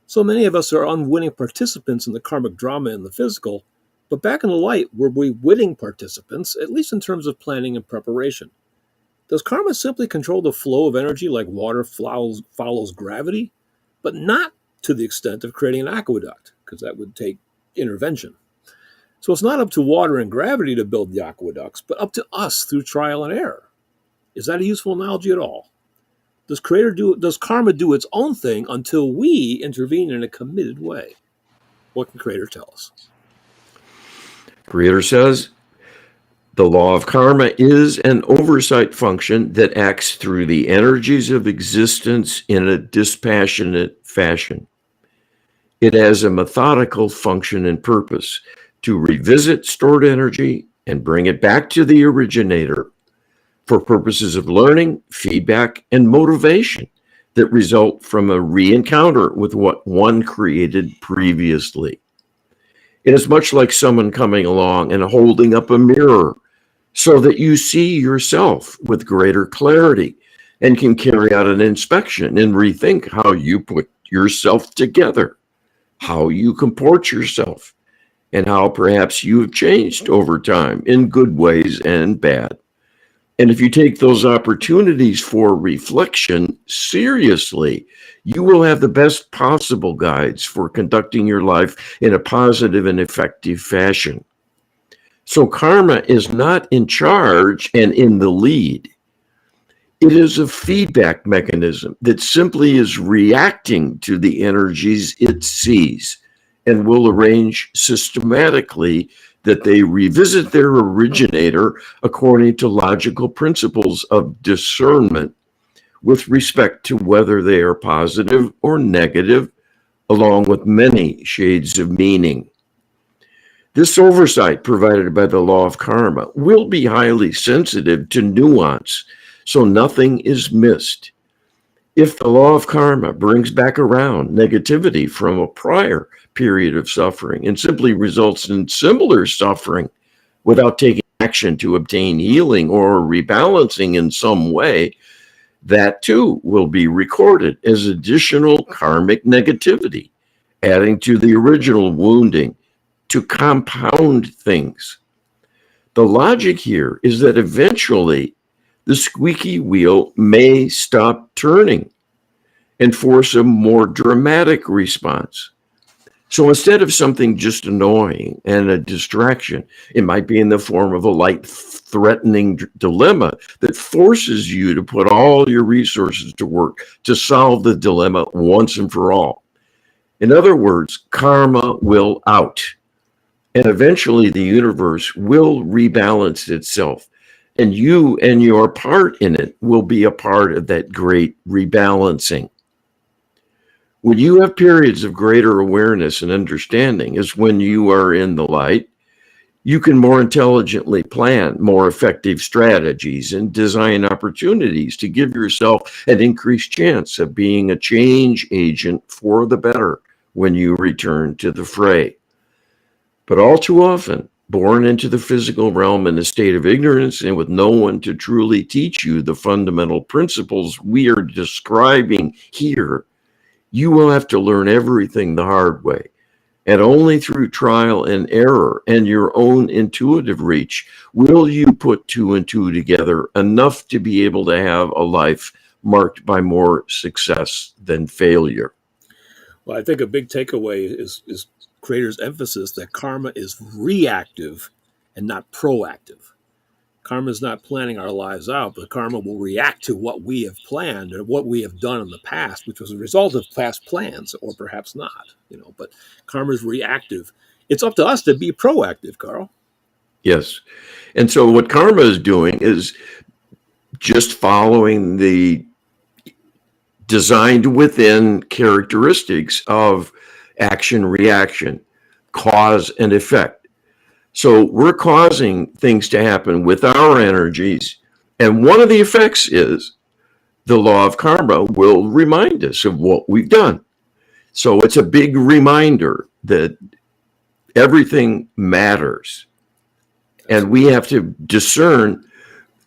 So many of us are unwitting participants in the karmic drama in the physical, but back in the light, were we witting participants, at least in terms of planning and preparation? Does karma simply control the flow of energy like water follows gravity, but not to the extent of creating an aqueduct, because that would take intervention? So it's not up to water and gravity to build the aqueducts, but up to us through trial and error. Is that a useful analogy at all? Does karma do its own thing until we intervene in a committed way? What can Creator tell us? Creator says, the law of karma is an oversight function that acts through the energies of existence in a dispassionate fashion. It has a methodical function and purpose to revisit stored energy and bring it back to the originator for purposes of learning, feedback, and motivation that result from a re-encounter with what one created previously. It is much like someone coming along and holding up a mirror so that you see yourself with greater clarity and can carry out an inspection and rethink how you put yourself together, how you comport yourself, and how perhaps you have changed over time in good ways and bad. And if you take those opportunities for reflection seriously, you will have the best possible guides for conducting your life in a positive and effective fashion. So karma is not in charge and in the lead. It is a feedback mechanism that simply is reacting to the energies it sees and will arrange systematically that they revisit their originator according to logical principles of discernment with respect to whether they are positive or negative, along with many shades of meaning. This oversight provided by the law of karma will be highly sensitive to nuance, so nothing is missed. If the law of karma brings back around negativity from a prior period of suffering and simply results in similar suffering without taking action to obtain healing or rebalancing in some way, that too will be recorded as additional karmic negativity, adding to the original wounding to compound things. The logic here is that eventually the squeaky wheel may stop turning and force a more dramatic response. So instead of something just annoying and a distraction, it might be in the form of a light threatening dilemma that forces you to put all your resources to work to solve the dilemma once and for all. In other words, karma will out. And eventually the universe will rebalance itself. And you and your part in it will be a part of that great rebalancing. When you have periods of greater awareness and understanding is when you are in the light. You can more intelligently plan more effective strategies and design opportunities to give yourself an increased chance of being a change agent for the better when you return to the fray. But all too often, born into the physical realm in a state of ignorance and with no one to truly teach you the fundamental principles we are describing here, you will have to learn everything the hard way. And only through trial and error and your own intuitive reach will you put two and two together enough to be able to have a life marked by more success than failure. Well, I think a big takeaway is Creator's emphasis that karma is reactive and not proactive. Karma is not planning our lives out, but karma will react to what we have planned or what we have done in the past, which was a result of past plans, or perhaps not. But karma is reactive. It's up to us to be proactive, Carl. Yes. And so what karma is doing is just following the designed within characteristics of action, reaction, cause and effect. So we're causing things to happen with our energies. And one of the effects is the law of karma will remind us of what we've done. So it's a big reminder that everything matters. And we have to discern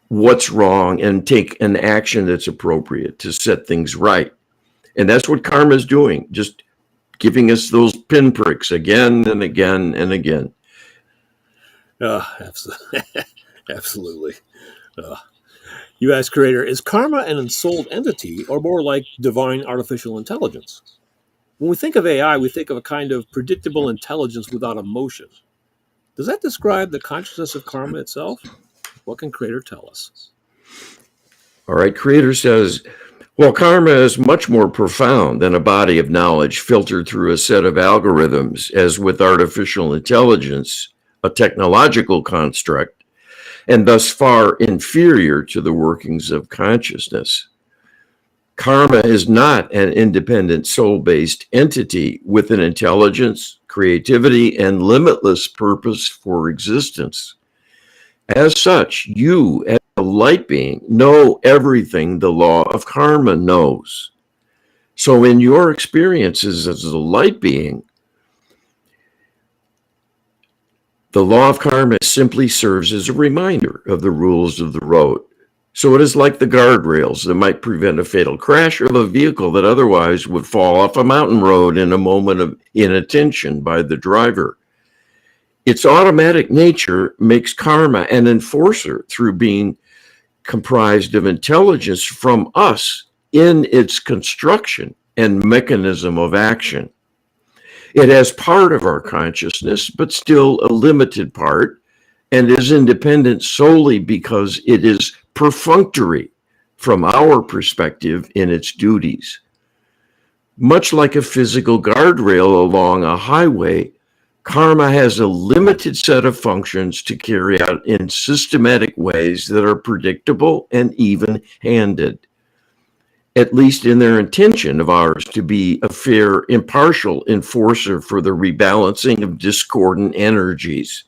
what's wrong and take an action that's appropriate to set things right. And that's what karma is doing, just giving us those pinpricks again and again and again. Absolutely. You ask Creator, is karma an ensouled entity or more like divine artificial intelligence? When we think of AI, we think of a kind of predictable intelligence without emotion. Does that describe the consciousness of karma itself? What can Creator tell us? All right, Creator says, well, karma is much more profound than a body of knowledge filtered through a set of algorithms, as with artificial intelligence, a technological construct, and thus far inferior to the workings of consciousness. Karma is not an independent soul-based entity with an intelligence, creativity, and limitless purpose for existence. As such, you, as a light being, know everything the law of karma knows. So in your experiences as a light being, the law of karma simply serves as a reminder of the rules of the road. So it is like the guardrails that might prevent a fatal crash of a vehicle that otherwise would fall off a mountain road in a moment of inattention by the driver. Its automatic nature makes karma an enforcer through being comprised of intelligence from us in its construction and mechanism of action. It has part of our consciousness, but still a limited part, and is independent solely because it is perfunctory from our perspective in its duties. Much like a physical guardrail along a highway, karma has a limited set of functions to carry out in systematic ways that are predictable and even-handed, at least in their intention of ours to be a fair, impartial enforcer for the rebalancing of discordant energies,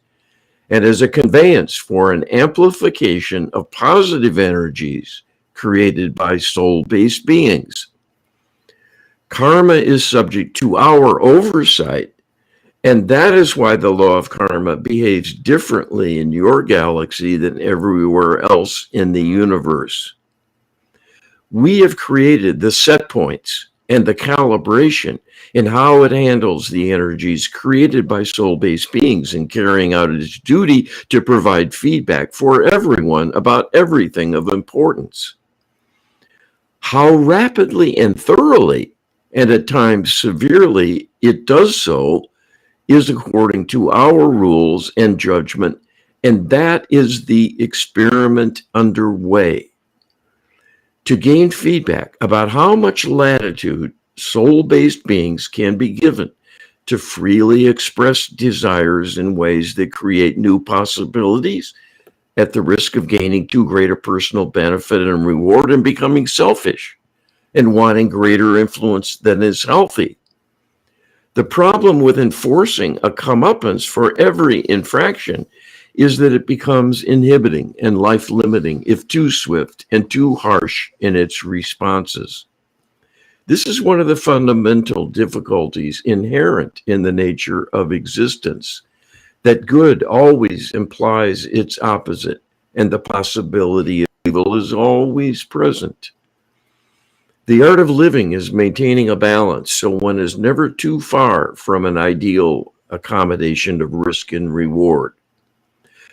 and as a conveyance for an amplification of positive energies created by soul-based beings. Karma is subject to our oversight, and that is why the law of karma behaves differently in your galaxy than everywhere else in the universe. We have created the set points and the calibration in how it handles the energies created by soul-based beings in carrying out its duty to provide feedback for everyone about everything of importance. How rapidly and thoroughly, and at times severely, it does so is according to our rules and judgment, and that is the experiment underway. To gain feedback about how much latitude soul-based beings can be given to freely express desires in ways that create new possibilities at the risk of gaining too great a personal benefit and reward and becoming selfish and wanting greater influence than is healthy. The problem with enforcing a comeuppance for every infraction is that it becomes inhibiting and life-limiting if too swift and too harsh in its responses. This is one of the fundamental difficulties inherent in the nature of existence, that good always implies its opposite, and the possibility of evil is always present. The art of living is maintaining a balance so one is never too far from an ideal accommodation of risk and reward.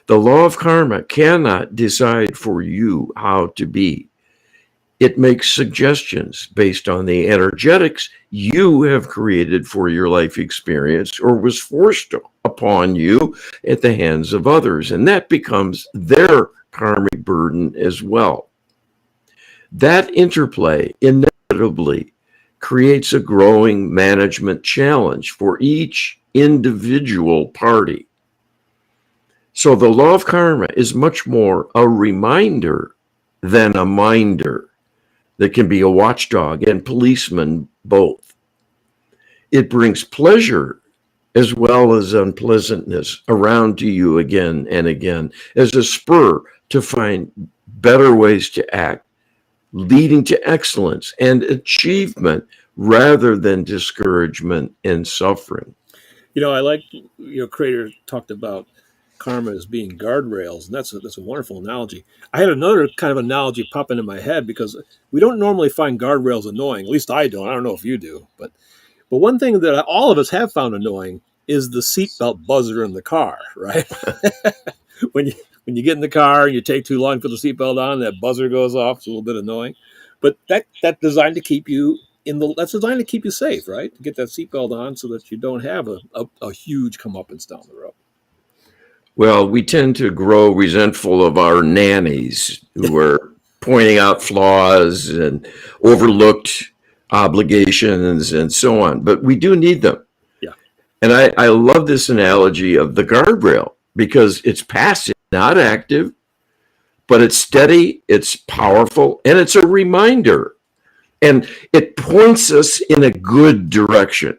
The law of karma cannot decide for you how to be. It makes suggestions based on the energetics you have created for your life experience or was forced upon you at the hands of others, and that becomes their karmic burden as well. That interplay inevitably creates a growing management challenge for each individual party. So the law of karma is much more a reminder than a minder that can be a watchdog and policeman both. It brings pleasure as well as unpleasantness around to you again and again as a spur to find better ways to act, leading to excellence and achievement rather than discouragement and suffering. I like Creator talked about karma as being guardrails, and that's a wonderful analogy. I had another kind of analogy pop into my head because we don't normally find guardrails annoying. At least I don't. I don't know if you do, but one thing that all of us have found annoying is the seatbelt buzzer in the car, right? when you when you get in the car and you take too long to put the seatbelt on, that buzzer goes off. It's a little bit annoying, but that's designed to keep you that's designed to keep you safe, right? To get that seatbelt on so that you don't have a huge comeuppance down the road. Well, we tend to grow resentful of our nannies who are pointing out flaws and overlooked obligations and so on, but we do need them. Yeah. And I love this analogy of the guardrail because it's passive, not active, but it's steady, it's powerful, and it's a reminder. And it points us in a good direction.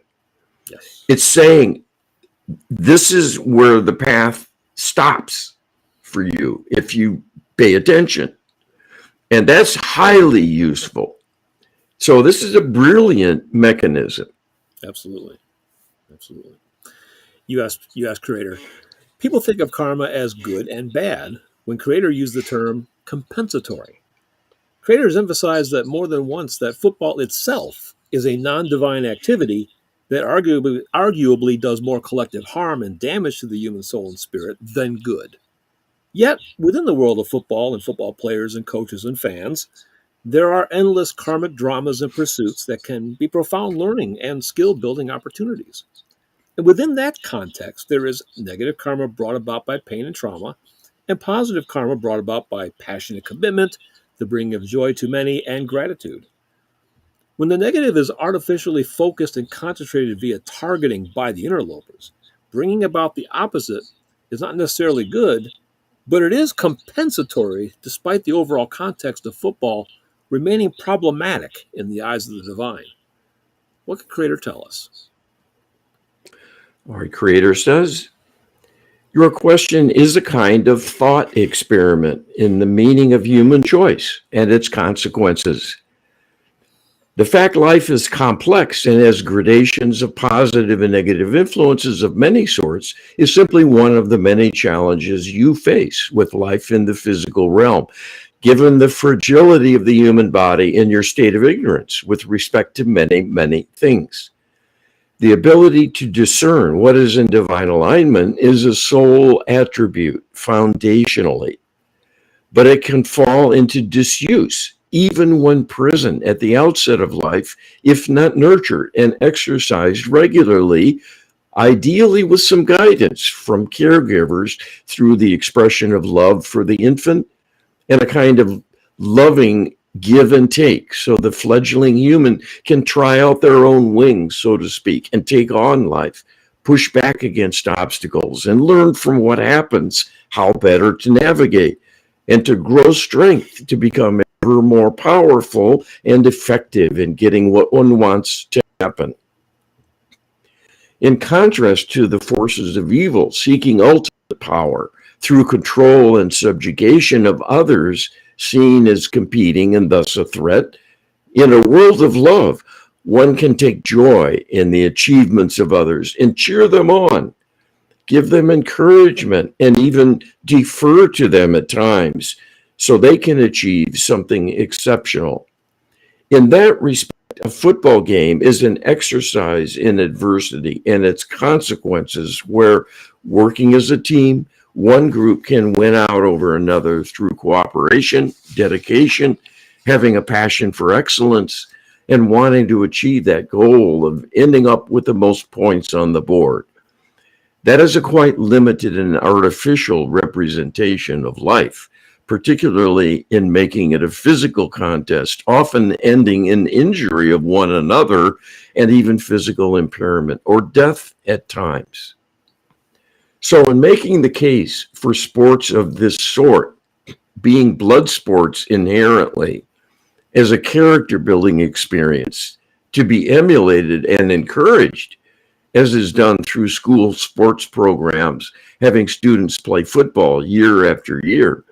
Yes. It's saying, this is where the path stops for you if you pay attention. And that's highly useful. So this is a brilliant mechanism. Absolutely. You asked Creator. People think of karma as good and bad when Creator used the term compensatory. Creator has emphasized that more than once that football itself is a non-divine activity that arguably does more collective harm and damage to the human soul and spirit than good. Yet, within the world of football and football players and coaches and fans, there are endless karmic dramas and pursuits that can be profound learning and skill building opportunities. And within that context, there is negative karma brought about by pain and trauma, and positive karma brought about by passionate commitment, the bringing of joy to many, and gratitude. When the negative is artificially focused and concentrated via targeting by the interlopers, bringing about the opposite is not necessarily good, but it is compensatory despite the overall context of football remaining problematic in the eyes of the divine. What can Creator tell us? Our Creator says, your question is a kind of thought experiment in the meaning of human choice and its consequences. The fact life is complex and has gradations of positive and negative influences of many sorts is simply one of the many challenges you face with life in the physical realm, given the fragility of the human body and your state of ignorance with respect to many, many things. The ability to discern what is in divine alignment is a soul attribute foundationally, but it can fall into disuse even when present at the outset of life, if not nurtured and exercised regularly, ideally with some guidance from caregivers through the expression of love for the infant and a kind of loving give and take, so the fledgling human can try out their own wings, so to speak, and take on life, push back against obstacles, and learn from what happens how better to navigate, and to grow strength to become ever more powerful and effective in getting what one wants to happen. In contrast to the forces of evil seeking ultimate power through control and subjugation of others, seen as competing and thus a threat, in a world of love, one can take joy in the achievements of others and cheer them on, give them encouragement, and even defer to them at times so they can achieve something exceptional. In that respect, a football game is an exercise in adversity and its consequences, where working as a team, one group can win out over another through cooperation, dedication, having a passion for excellence, and wanting to achieve that goal of ending up with the most points on the board. That is a quite limited and artificial representation of life, particularly in making it a physical contest, often ending in injury of one another and even physical impairment or death at times. So in making the case for sports of this sort, being blood sports inherently, as a character building experience to be emulated and encouraged, as is done through school sports programs, having students play football year after year,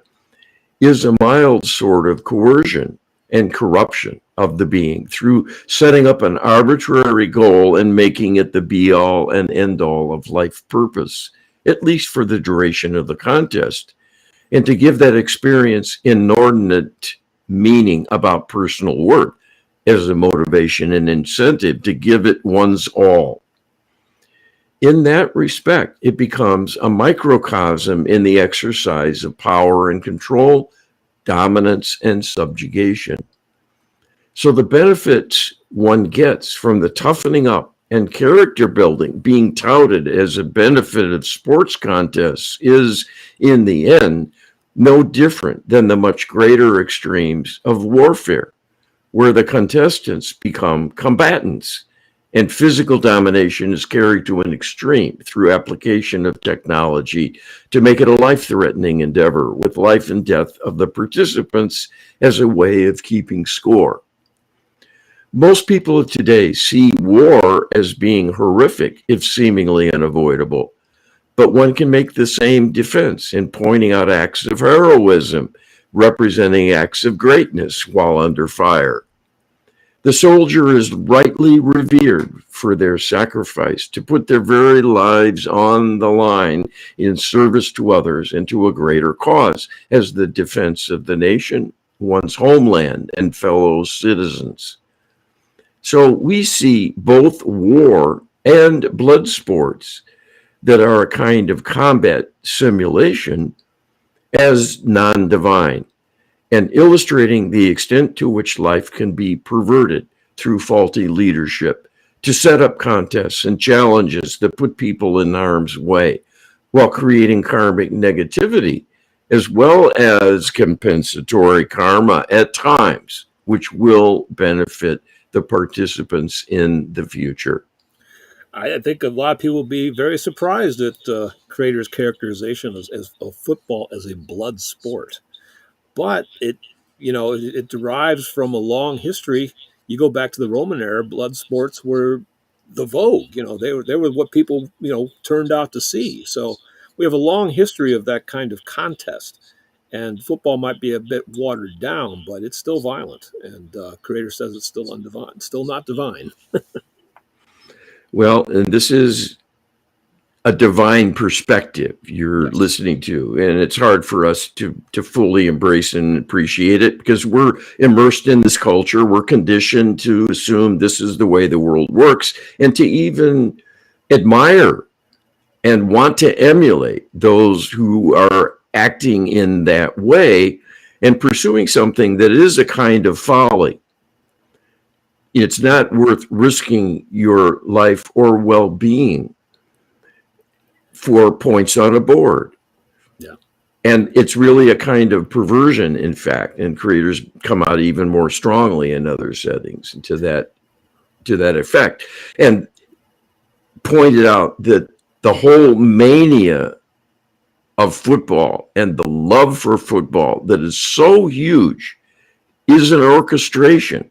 is a mild sort of coercion and corruption of the being through setting up an arbitrary goal and making it the be all and end all of life purpose, at least for the duration of the contest, and to give that experience inordinate meaning about personal worth as a motivation and incentive to give it one's all. In that respect, it becomes a microcosm in the exercise of power and control, dominance and subjugation. So the benefits one gets from the toughening up and character building being touted as a benefit of sports contests is, in the end, no different than the much greater extremes of warfare, where the contestants become combatants and physical domination is carried to an extreme through application of technology to make it a life-threatening endeavor, with life and death of the participants as a way of keeping score. Most people of today see war as being horrific, if seemingly unavoidable, but one can make the same defense in pointing out acts of heroism, representing acts of greatness while under fire. The soldier is rightly revered for their sacrifice to put their very lives on the line in service to others and to a greater cause, as the defense of the nation, one's homeland, and fellow citizens. So we see both war and blood sports that are a kind of combat simulation as non-divine, and illustrating the extent to which life can be perverted through faulty leadership to set up contests and challenges that put people in harm's way while creating karmic negativity, as well as compensatory karma at times, which will benefit the participants in the future. I think a lot of people will be very surprised at Creator's characterization of football as a blood sport. But it derives from a long history. You go back to the Roman era, blood sports were the vogue. They were what people turned out to see. So we have a long history of that kind of contest. And football might be a bit watered down, but it's still violent. And Creator says it's still undivine, still not divine. Well, and this is a divine perspective you're listening to, and it's hard for us to fully embrace and appreciate it because we're immersed in this culture. We're conditioned to assume this is the way the world works, and to even admire and want to emulate those who are acting in that way and pursuing something that is a kind of folly. It's not worth risking your life or well-being for points on a board. Yeah. And it's really a kind of perversion, in fact, and Creators come out even more strongly in other settings to that effect. And pointed out that the whole mania of football and the love for football that is so huge is an orchestration.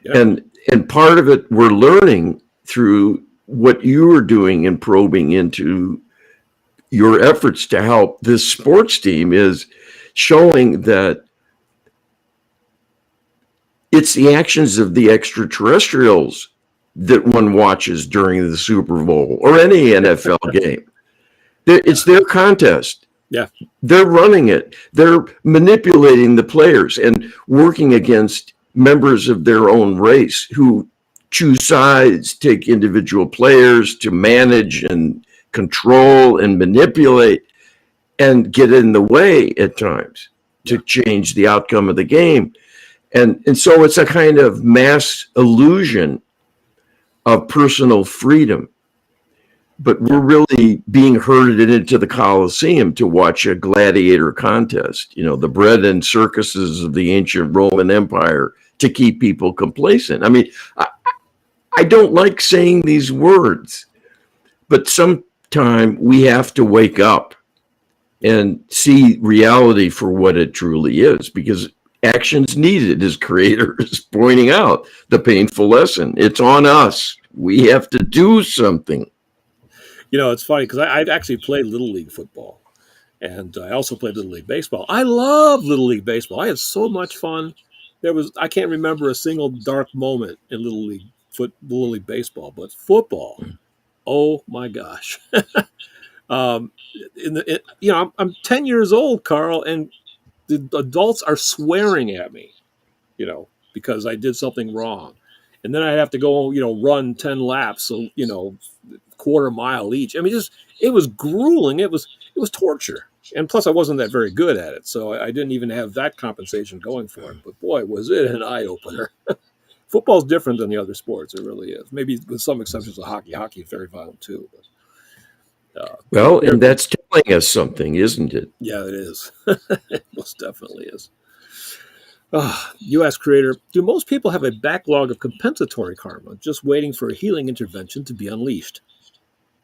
Yeah. And part of it we're learning through what you are doing and probing into your efforts to help this sports team is showing that it's the actions of the extraterrestrials that one watches during the Super Bowl or any NFL game. It's their contest. Yeah. They're running it. They're manipulating the players and working against members of their own race who choose sides, take individual players to manage and control and manipulate and get in the way at times to change the outcome of the game. And so it's a kind of mass illusion of personal freedom. But we're really being herded into the Colosseum to watch a gladiator contest, the bread and circuses of the ancient Roman Empire to keep people complacent. I mean, I don't like saying these words, but sometime we have to wake up and see reality for what it truly is, because action's needed, as Creator is pointing out, the painful lesson. It's on us. We have to do something. It's funny because I actually played Little League football, and I also played Little League baseball. I love Little League baseball. I had so much fun. I can't remember a single dark moment in Little League baseball, but football, oh my gosh. I'm 10 years old, Carl, and the adults are swearing at me, because I did something wrong. And then I have to go, run 10 laps, so, quarter mile each. I mean, it was grueling. It was torture. And plus I wasn't that very good at it. So I didn't even have that compensation going for it. But boy, was it an eye opener. Football's different than the other sports. It really is. Maybe with some exceptions of hockey. Hockey is very violent too. But, and that's telling us something, isn't it? Yeah, it is. It most definitely is. You ask Creator, do most people have a backlog of compensatory karma just waiting for a healing intervention to be unleashed?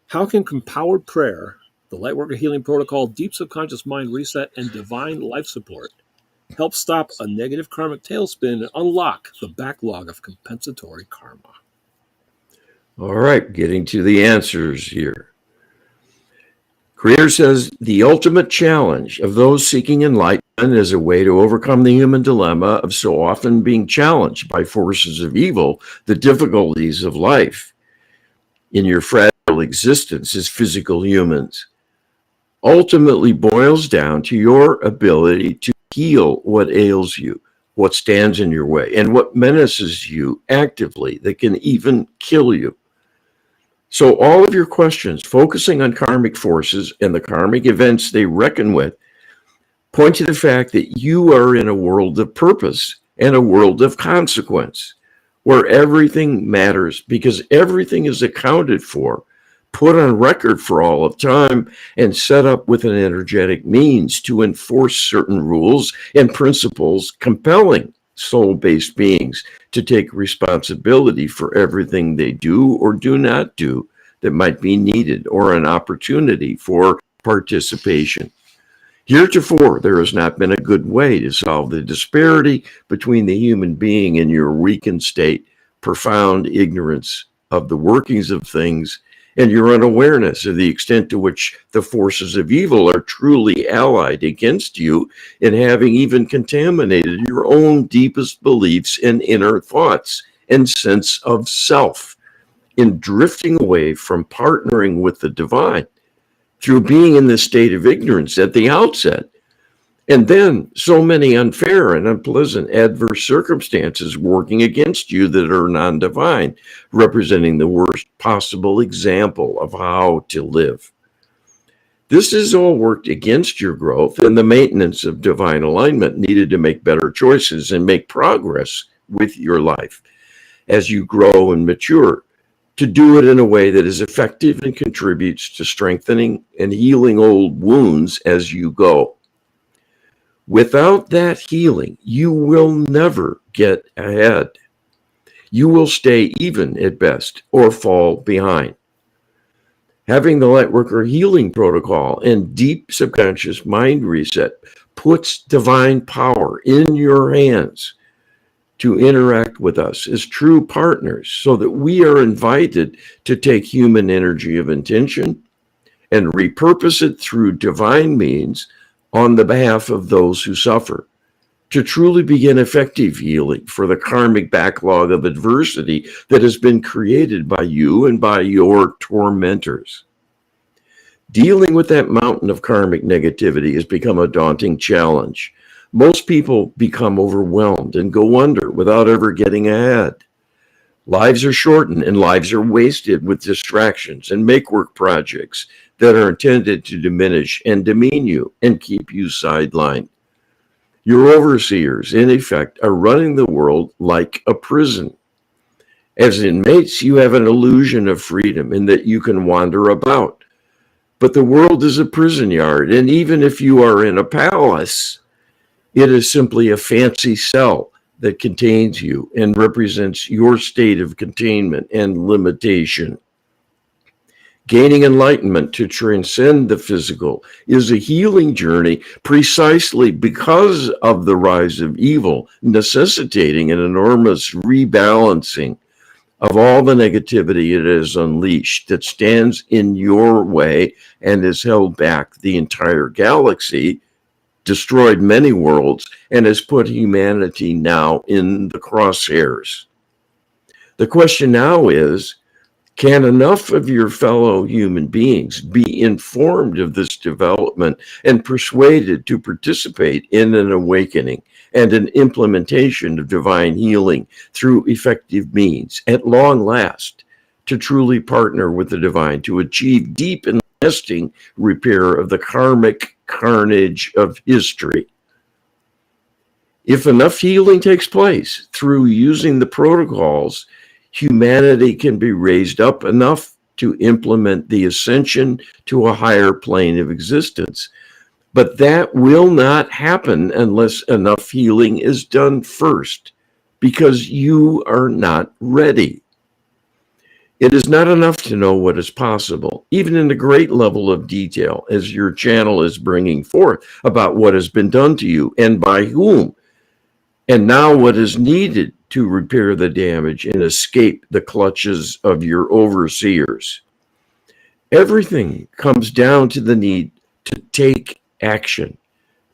How can empowered prayer, the Lightworker Healing Protocol, deep subconscious mind reset, and divine life support help stop a negative karmic tailspin and unlock the backlog of compensatory karma? All right, getting to the answers here. Creator says the ultimate challenge of those seeking enlightenment is a way to overcome the human dilemma of so often being challenged by forces of evil, the difficulties of life in your fragile existence as physical humans. Ultimately boils down to your ability to heal what ails you, what stands in your way, and what menaces you actively that can even kill you. So all of your questions focusing on karmic forces and the karmic events they reckon with point to the fact that you are in a world of purpose and a world of consequence, where everything matters because everything is accounted for, put on record for all of time, and set up with an energetic means to enforce certain rules and principles, compelling soul-based beings to take responsibility for everything they do or do not do that might be needed or an opportunity for participation. Heretofore, there has not been a good way to solve the disparity between the human being and your weakened state, profound ignorance of the workings of things, and your unawareness of the extent to which the forces of evil are truly allied against you in having even contaminated your own deepest beliefs and inner thoughts and sense of self in drifting away from partnering with the divine through being in this state of ignorance at the outset. And then so many unfair and unpleasant adverse circumstances working against you that are non-divine, representing the worst possible example of how to live. This has all worked against your growth and the maintenance of divine alignment needed to make better choices and make progress with your life as you grow and mature, to do it in a way that is effective and contributes to strengthening and healing old wounds as you go. Without that healing, you will never get ahead. You will stay even at best or fall behind. Having the Lightworker healing protocol and deep subconscious mind reset puts divine power in your hands to interact with us as true partners so that we are invited to take human energy of intention and repurpose it through divine means on the behalf of those who suffer, to truly begin effective healing for the karmic backlog of adversity that has been created by you and by your tormentors. Dealing with that mountain of karmic negativity has become a daunting challenge. Most people become overwhelmed and go under without ever getting ahead. Lives are shortened and lives are wasted with distractions and make-work projects that are intended to diminish and demean you and keep you sidelined. Your overseers, in effect, are running the world like a prison. As inmates, you have an illusion of freedom in that you can wander about. But the world is a prison yard, and even if you are in a palace, it is simply a fancy cell that contains you and represents your state of containment and limitation. Gaining enlightenment to transcend the physical is a healing journey precisely because of the rise of evil, necessitating an enormous rebalancing of all the negativity it has unleashed that stands in your way and has held back the entire galaxy, destroyed many worlds, and has put humanity now in the crosshairs. The question now is, can enough of your fellow human beings be informed of this development and persuaded to participate in an awakening and an implementation of divine healing through effective means at long last, to truly partner with the divine to achieve deep and lasting repair of the karmic carnage of history? If enough healing takes place through using the protocols, humanity can be raised up enough to implement the ascension to a higher plane of existence. But that will not happen unless enough healing is done first, because you are not ready. It is not enough to know what is possible, even in a great level of detail, as your channel is bringing forth about what has been done to you and by whom, and now what is needed to repair the damage and escape the clutches of your overseers. Everything comes down to the need to take action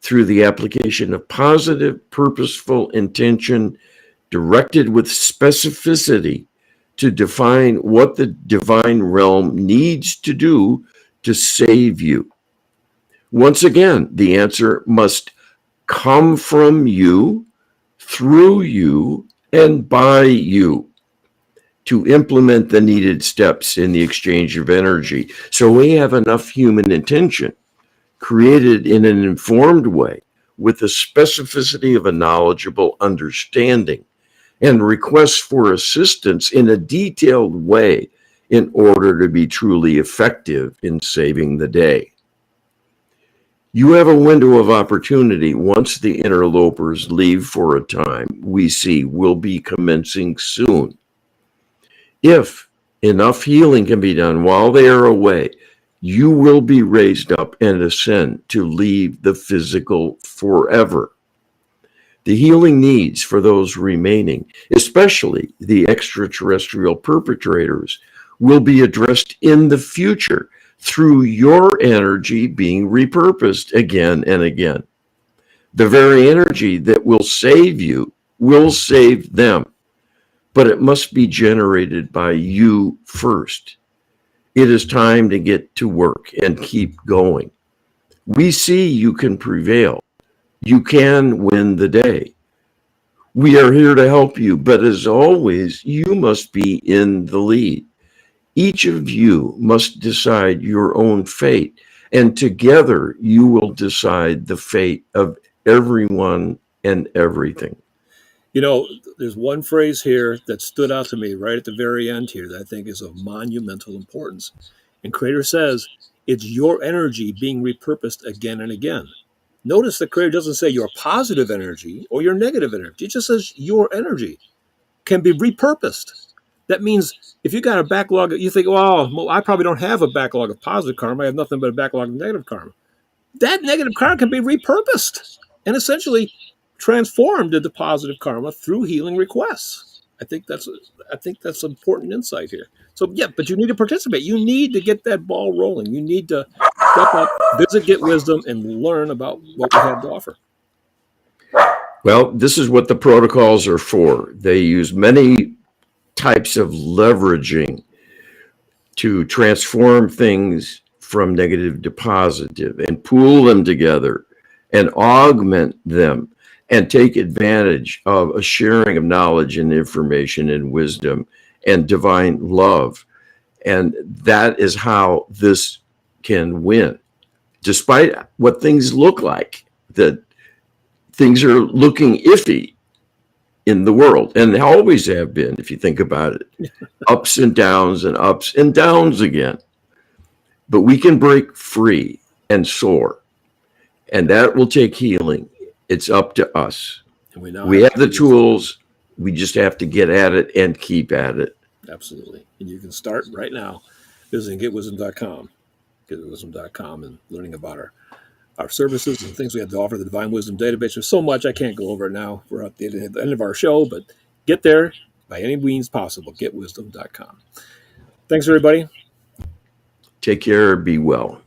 through the application of positive, purposeful intention directed with specificity to define what the divine realm needs to do to save you. Once again, the answer must come from you, through you, and by you to implement the needed steps in the exchange of energy. So we have enough human intention created in an informed way with the specificity of a knowledgeable understanding and requests for assistance in a detailed way in order to be truly effective in saving the day. You have a window of opportunity once the interlopers leave for a time we see will be commencing soon. If enough healing can be done while they are away, you will be raised up and ascend to leave the physical forever. The healing needs for those remaining, especially the extraterrestrial perpetrators, will be addressed in the future through your energy being repurposed again and again. The very energy that will save you will save them, but it must be generated by you first. It is time to get to work and keep going. We see you can prevail. You can win the day. We are here to help you, but as always, you must be in the lead. Each of you must decide your own fate, and together you will decide the fate of everyone and everything. You know, there's one phrase here that stood out to me right at the very end here that I think is of monumental importance. And Creator says, it's your energy being repurposed again and again. Notice the Creator doesn't say your positive energy or your negative energy. It just says your energy can be repurposed. That means if you got a backlog, you think, well, I probably don't have a backlog of positive karma. I have nothing but a backlog of negative karma. That negative karma can be repurposed and essentially transformed into positive karma through healing requests. I think that's important insight here. So yeah, but you need to participate. You need to get that ball rolling. You need to step up, visit, get wisdom, and learn about what we have to offer. Well, this is what the protocols are for. They use many types of leveraging to transform things from negative to positive and pool them together and augment them and take advantage of a sharing of knowledge and information and wisdom and divine love. And that is how this can win. Despite what things look like, that things are looking iffy in the world, and they always have been, if you think about it. Ups and downs and ups and downs again. But we can break free and soar, and that will take healing. It's up to us. And we have the tools. We just have to get at it and keep at it. Absolutely. And you can start right now visiting getwisdom.com, getwisdom.com, and learning about our services and things we have to offer, the Divine Wisdom Database. There's so much I can't go over it now. We're at the end of our show, but get there by any means possible, getwisdom.com. Thanks, everybody. Take care. Be well.